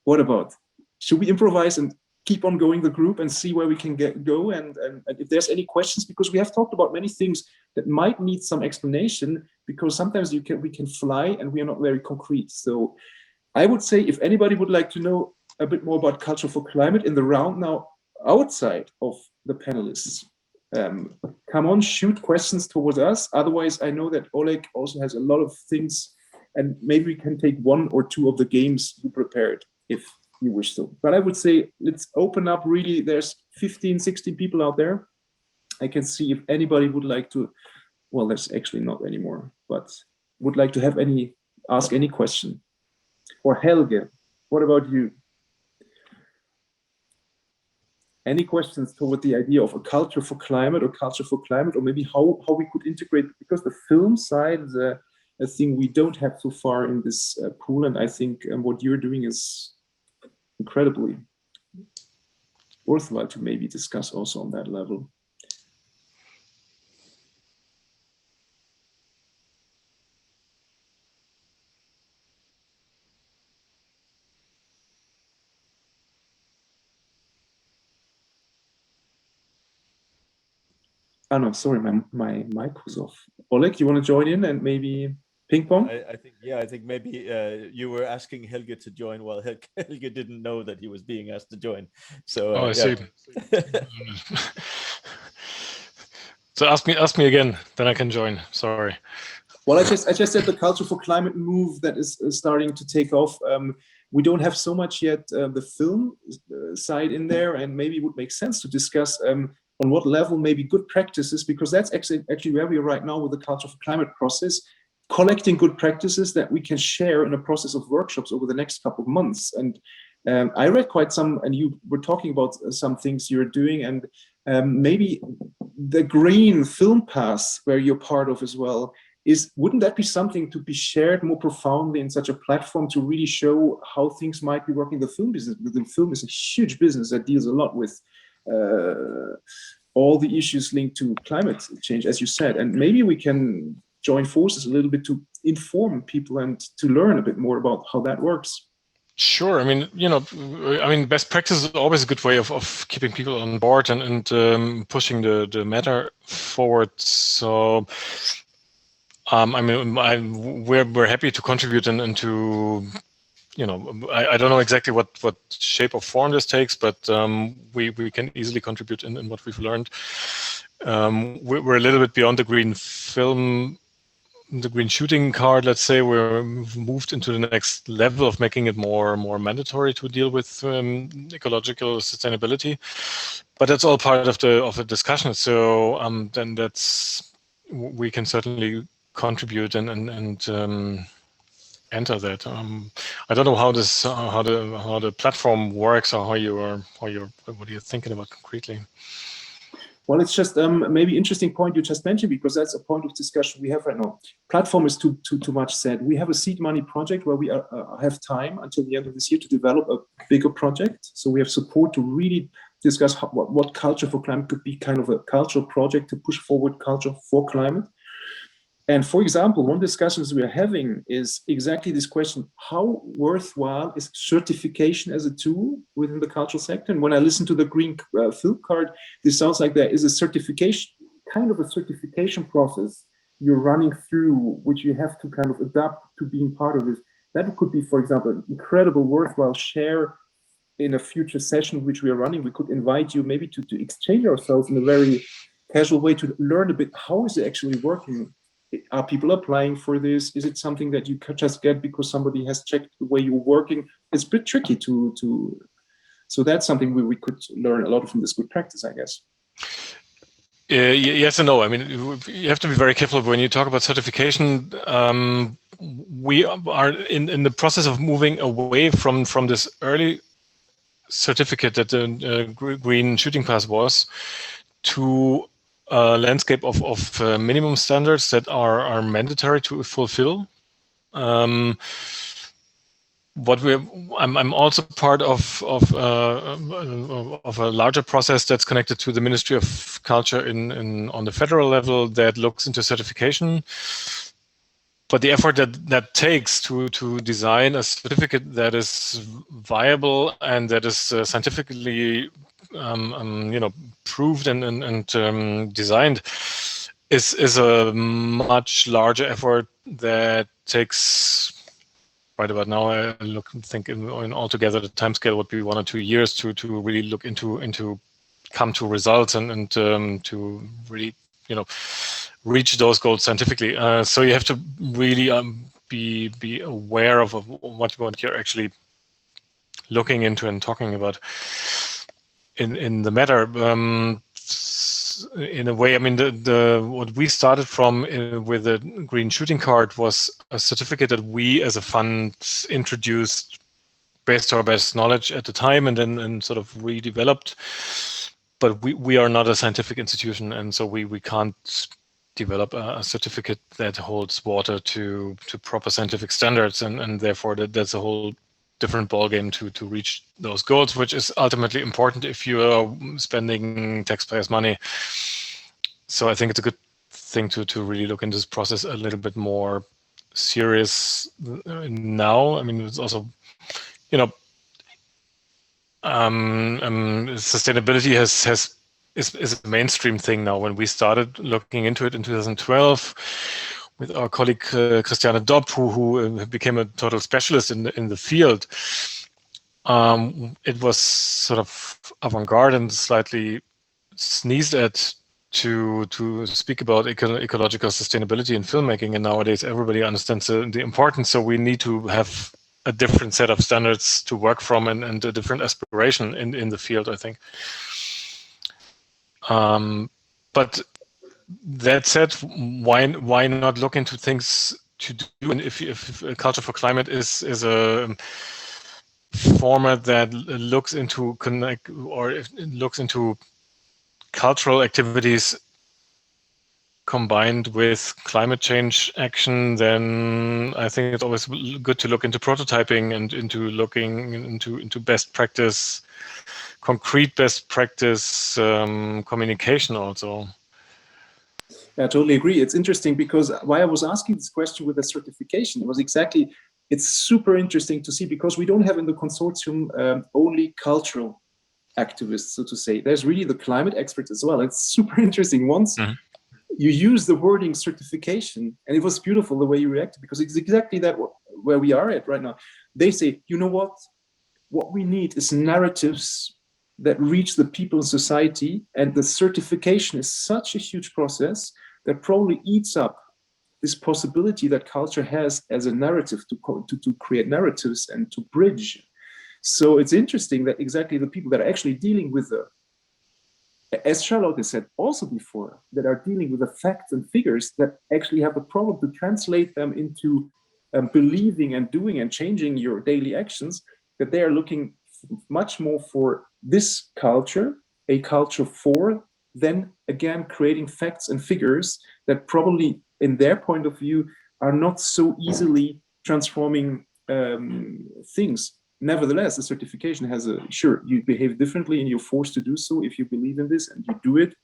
A: What about? Should we improvise and keep on going the group and see where we can go? And if there's any questions, because we have talked about many things that might need some explanation, because sometimes we can fly and we are not very concrete. So I would say, if anybody would like to know a bit more about Culture for Climate in the round now outside of the panelists, come on, shoot questions towards us. Otherwise, I know that Oleg also has a lot of things, and maybe we can take one or two of the games you prepared, if you wish so. But I would say, let's open up really. There's 15, 16 people out there. I can see if anybody would like to, well, there's actually not anymore, but would like to ask any question. Or Helge, what about you? Any questions toward the idea of a culture for climate, or maybe how we could integrate, because the film side is a thing we don't have so far in this pool, and I think what you're doing is incredibly worthwhile to maybe discuss also on that level. Oh no, sorry, my mic was off. Oleg, you want to join in and maybe ping pong?
B: I think maybe you were asking Helge to join while Helge didn't know that he was being asked to join. So
E: I see. So ask me again, then I can join. Sorry.
A: Well, I just said the Culture for Climate move that is starting to take off. We don't have so much yet the film side in there, and maybe it would make sense to discuss on what level maybe good practices, because that's actually where we are right now with the Culture for Climate process, collecting good practices that we can share in a process of workshops over the next couple of months. And I read quite some, and you were talking about some things you're doing, and maybe the Green Film Pass, where you're part of as well, wouldn't that be something to be shared more profoundly in such a platform to really show how things might be working in the film business? Because the film is a huge business that deals a lot with all the issues linked to climate change, as you said, and maybe we can join forces a little bit to inform people and to learn a bit more about how that works.
E: Sure. I mean, best practice is always a good way of keeping people on board and pushing the matter forward. So, I mean, we're happy to contribute and to, I don't know exactly what shape or form this takes, but we can easily contribute in what we've learned. We're a little bit beyond the green film, the green shooting card, let's say. We've moved into the next level of making it more mandatory to deal with ecological sustainability, but that's all part of the discussion. So then we can certainly contribute and enter that. I don't know how the platform works, or what are you thinking about concretely?
A: Well, it's just maybe interesting point you just mentioned, because that's a point of discussion we have right now. Platform is too much said. We have a seed money project where we have time until the end of this year to develop a bigger project. So we have support to really discuss what Culture for Climate could be, kind of a cultural project to push forward culture for climate. And for example, one discussions we are having is exactly this question: how worthwhile is certification as a tool within the cultural sector? And when I listen to the Green Film Card, this sounds like there is a certification, kind of a certification process you're running through, which you have to kind of adapt to being part of this. That could be, for example, an incredible worthwhile share in a future session which we are running. We could invite you maybe to exchange ourselves in a very casual way to learn a bit, how is it actually working? Are people applying for this? Is it something that you could just get because somebody has checked the way you're working? It's a bit tricky so that's something we could learn a lot from this good practice, I guess.
E: Yes and no. I mean, you have to be very careful when you talk about certification. We are in the process of moving away from this early certificate that the Green Shooting Pass was, to a landscape of minimum standards that are mandatory to fulfill. I'm also part of a larger process that's connected to the Ministry of Culture on the federal level that looks into certification. But the effort that takes to design a certificate that is viable and that is scientifically proved and designed is a much larger effort that takes, right about now, I think in altogether the timescale would be 1 or 2 years to really look into come to results and to really reach those goals scientifically. So you have to really be aware of what you're actually looking into and talking about in the matter. In a way, I mean, what we started from with the Green Shooting Card was a certificate that we as a fund introduced based on our best knowledge at the time, and then sort of redeveloped. But we are not a scientific institution, and so we can't develop a certificate that holds water to proper scientific standards, and therefore that's a whole different ballgame to reach those goals, which is ultimately important if you are spending taxpayers' money. So I think it's a good thing to really look into this process a little bit more serious now. I mean, it's also, sustainability is a mainstream thing now. When we started looking into it in 2012 with our colleague Christiane Dopp, who became a total specialist in the field, it was sort of avant-garde and slightly sneezed at to speak about ecological sustainability in filmmaking, and nowadays everybody understands the importance. So we need to have a different set of standards to work from and a different aspiration in the field, I think. But that said, why not look into things to do? And if Culture for Climate is a format that looks into cultural activities combined with climate change action, then I think it's always good to look into prototyping and into looking into best practice, concrete best practice communication also.
A: Yeah, I totally agree. It's interesting because why I was asking this question with the certification, it was exactly, it's super interesting to see because we don't have in the consortium only cultural activists, so to say. There's really the climate experts as well. It's super interesting. Once you use the wording certification, and it was beautiful the way you reacted because it's exactly that where we are at right now. They say, you know what we need is narratives that reach the people in society, and the certification is such a huge process that probably eats up this possibility that culture has as a narrative to create narratives and to bridge. So it's interesting that exactly the people that are actually dealing with as Charlotte said also before, that are dealing with the facts and figures that actually have a problem to translate them into believing and doing and changing your daily actions, that they are looking much more for this culture, a culture for, then again creating facts and figures that probably in their point of view are not so easily transforming things. Nevertheless, the certification has sure, you behave differently and you're forced to do so if you believe in this and you do it.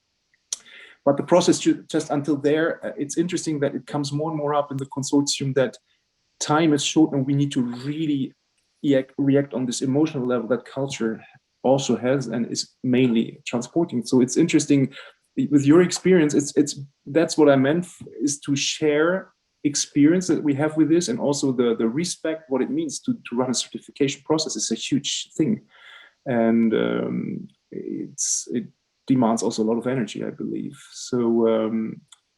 A: But the process just until there, it's interesting that it comes more and more up in the consortium that time is short and we need to really react on this emotional level that culture also has and is mainly transporting. So it's interesting with your experience, that's what I meant, is to share experience that we have with this, and also the respect what it means to run a certification process is a huge thing, and it demands also a lot of energy, I believe. So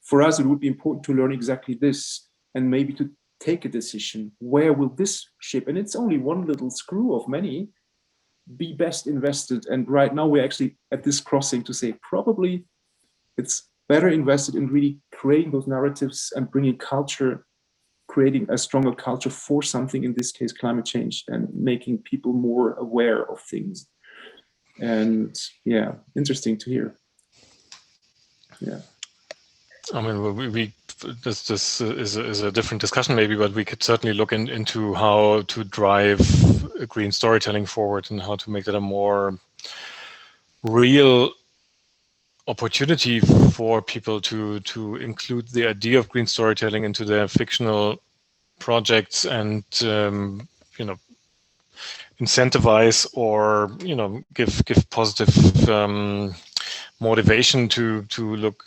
A: for us it would be important to learn exactly this and maybe to take a decision, where will this ship, and it's only one little screw of many, be best invested. And right now we're actually at this crossing to say probably it's better invested in really creating those narratives and bringing culture, creating a stronger culture for something, in this case climate change, and making people more aware of things. And yeah, interesting to hear. Yeah,
E: I mean, this is a different discussion maybe, but we could certainly look into how to drive green storytelling forward and how to make that a more real opportunity for people to include the idea of green storytelling into their fictional projects, and incentivize or give positive motivation to look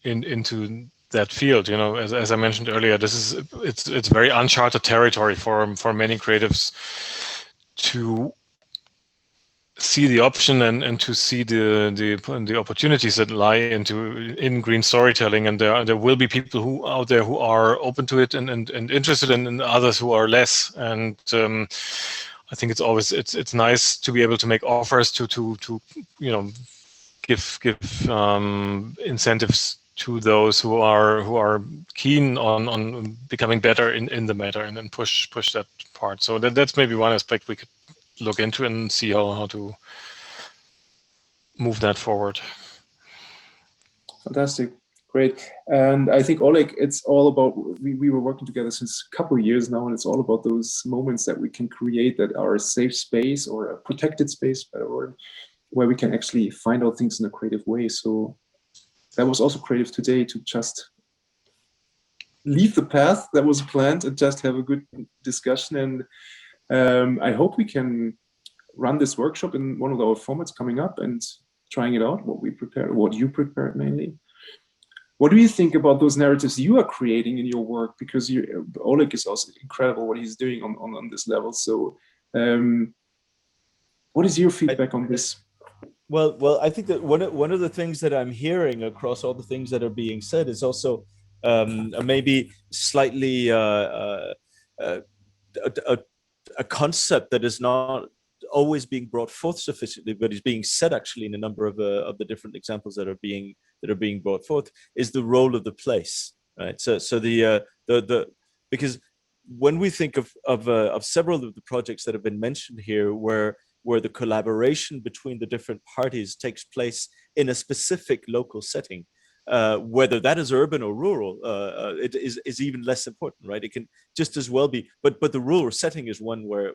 E: into that field. As I mentioned earlier, it's very uncharted territory for many creatives to see the option and to see the opportunities that lie in green storytelling, and there will be people out there who are open to it and interested, and others who are less. And I think it's nice to be able to make offers to give incentives to those who are keen on becoming better in the matter, and then push that part. So that's maybe one aspect we could look into and see how to move that forward.
A: Fantastic, great. And I think Oleg, it's all about, we were working together since a couple of years now, and it's all about those moments that we can create that are a safe space or a protected space, better word, where we can actually find out things in a creative way. So that was also creative today, to just leave the path that was planned and just have a good discussion. And I hope we can run this workshop in one of our formats coming up and trying it out, what we prepared, what you prepared mainly. What do you think about those narratives you are creating in your work? Because Oleg is also incredible what he's doing on this level. So what is your feedback on this?
B: Well, I think that one of the things that I'm hearing across all the things that are being said is also maybe slightly a concept that is not always being brought forth sufficiently, but is being said actually in a number of the different examples that are being brought forth, is the role of the place, right? So the because when we think of several of the projects that have been mentioned here, where where the collaboration between the different parties takes place in a specific local setting. Whether that is urban or rural, it is even less important, right? It can just as well be, but the rural setting is one where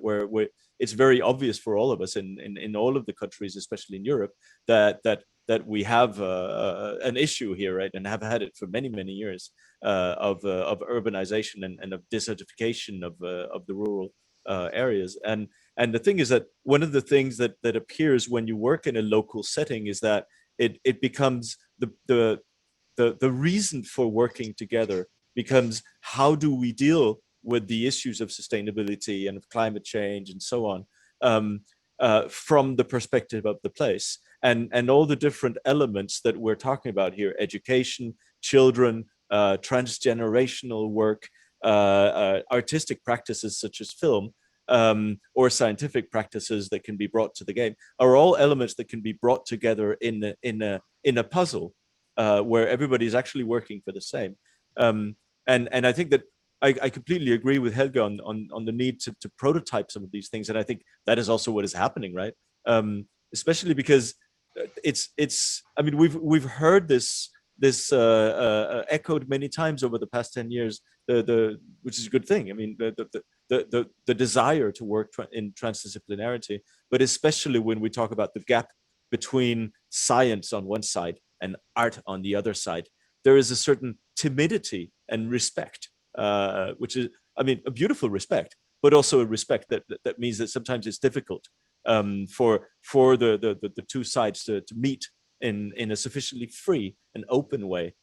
B: it's very obvious for all of us in all of the countries, especially in Europe, that we have an issue here, right, and have had it for many years of urbanization and of desertification of the rural areas. And the thing is that one of the things that appears when you work in a local setting is that it becomes the reason for working together becomes, how do we deal with the issues of sustainability and of climate change and so on, from the perspective of the place, and all the different elements that we're talking about here: education, children, transgenerational work, artistic practices such as film, or scientific practices that can be brought to the game, are all elements that can be brought together in a puzzle. Where everybody's actually working for the same. And I think that I completely agree with Helge on the need to prototype some of these things. And I think that is also what is happening, right? Especially because I mean, we've heard this echoed many times over the past 10 years, which is a good thing. I mean, the desire to work in transdisciplinarity, but especially when we talk about the gap between science on one side and art on the other side, there is a certain timidity and respect, which is, I mean, a beautiful respect, but also a respect that means that sometimes it's difficult for the two sides to meet in a sufficiently free and open way,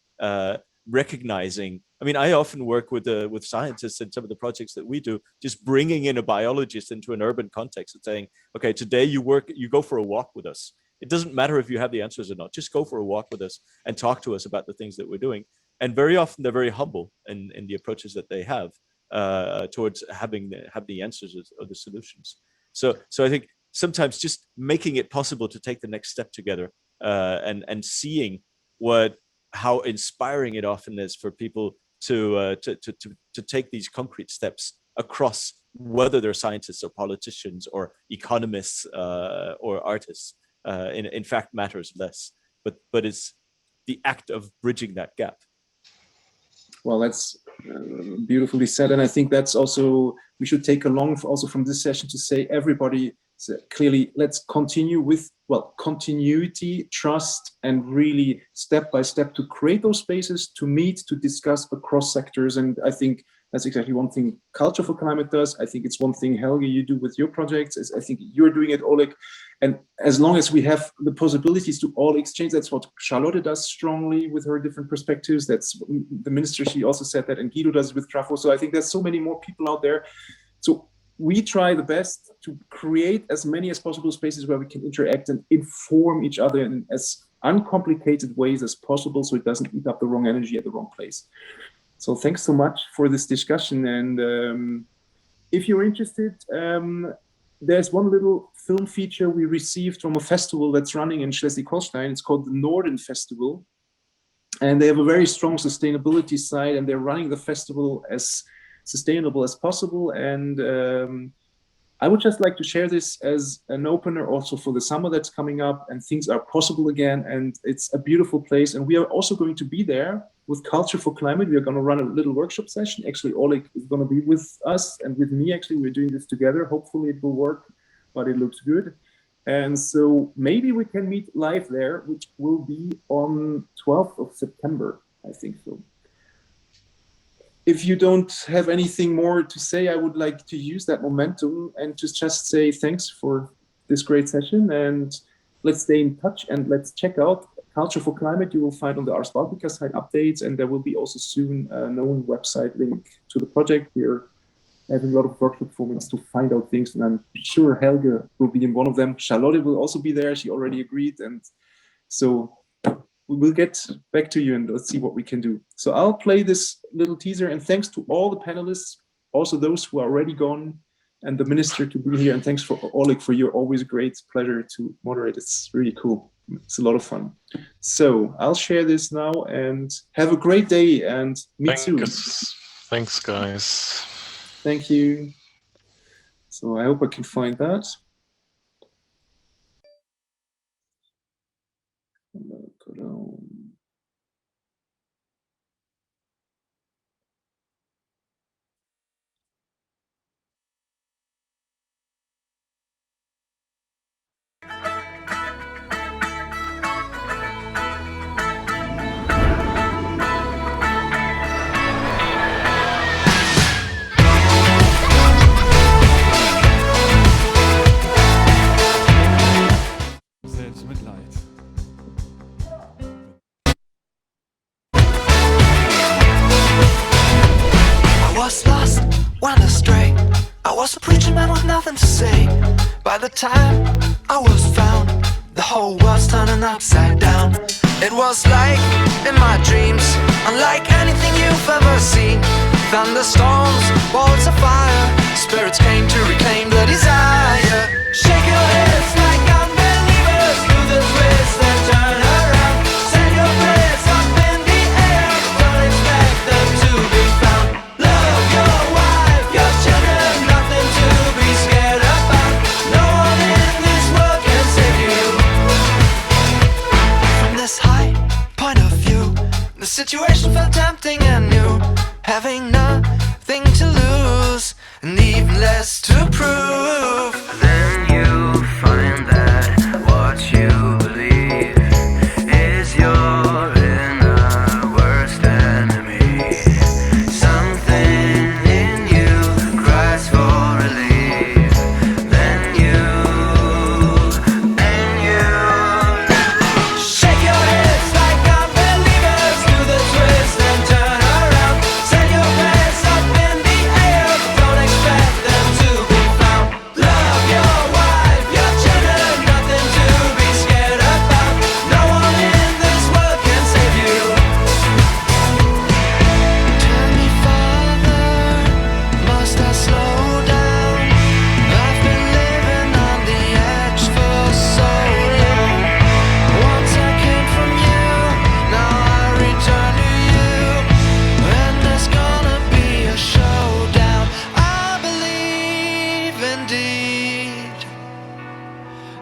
B: recognizing. I mean, I often work with scientists in some of the projects that we do, just bringing in a biologist into an urban context and saying, okay, today you go for a walk with us. It doesn't matter if you have the answers or not. Just go for a walk with us and talk to us about the things that we're doing. And very often they're very humble in the approaches that they have towards have the answers or the solutions. So I think sometimes just making it possible to take the next step together, and seeing how inspiring it often is for people to take these concrete steps across, whether they're scientists or politicians or economists or artists. In fact, matters less, but it's the act of bridging that gap.
A: Well, that's beautifully said, and I think that's also, we should take along also from this session to say, everybody clearly, let's continue with continuity, trust, and really step by step to create those spaces to meet, to discuss across sectors. And I think that's exactly one thing Culture for Climate does. I think it's one thing, Helge, you do with your projects. I think you're doing it, Oleg. And as long as we have the possibilities to all exchange, that's what Charlotte does strongly with her different perspectives. That's the minister, she also said that, and Guido does with Trafo. So I think there's so many more people out there. So we try the best to create as many as possible spaces where we can interact and inform each other in as uncomplicated ways as possible, so it doesn't eat up the wrong energy at the wrong place. So thanks so much for this discussion. And if you're interested, there's one little film feature we received from a festival that's running in Schleswig-Holstein. It's called the Norden Festival. And they have a very strong sustainability side, and they're running the festival as sustainable as possible. And I would just like to share this as an opener also for the summer that's coming up, and things are possible again. And it's a beautiful place. And we are also going to be there with Culture for Climate. We are going to run a little workshop session. Actually, Oleg is going to be with us and with me. Actually, we're doing this together. Hopefully it will work, but it looks good. And so maybe we can meet live there, which will be on 12th of September, I think so. If you don't have anything more to say, I would like to use that momentum and just say thanks for this great session, and let's stay in touch, and let's check out Culture for Climate. You will find on the Ars Baltica site updates, and there will be also soon a known website link to the project. We're having a lot of workshop formats to find out things, and I'm sure Helge will be in one of them. Charlotte will also be there. She already agreed, and so we will get back to you and let's see what we can do. So I'll play this little teaser, and thanks to all the panelists, also those who are already gone, and the minister to be here. And thanks for Oleg for your always great pleasure to moderate. It's really cool. It's a lot of fun. So I'll share this now, and have a great day and meet soon.
E: Thanks, guys.
A: Thank you. So I hope I can find that. Cologne.
I: Selbstmitleid.
J: I was lost, went astray. I was a preacher man with nothing to say. By the time I was found, the whole world's turning upside down. It was like in my dreams, unlike anything you've ever seen. Thunderstorms, walls of fire, spirits came to reclaim the desire. Shake your heads like unbelievers, do the twist and turn around. Send your prayers up in the air, don't expect them to be found. Love your wife, your children, nothing to be scared about. No one in this world can save you. From this high point of view, the situation felt tempting and new. Having nothing to lose and even less to prove. Then you find that what you believe is your inner worst enemy. Something in you cries for relief. Then you shake your heads like unbelievers, do the twist and turn around. Send your prayers up in the air, don't expect them to be found. Love your wife, your children, nothing to be scared about. No one in this world can save you. Tell me, Father, must I slow down? I've been living on the edge for so long. Once I came from you, now I return to you. And there's gonna be a showdown. I believe indeed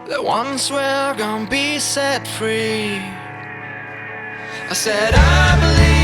J: that once we're gonna be set free. I said I believe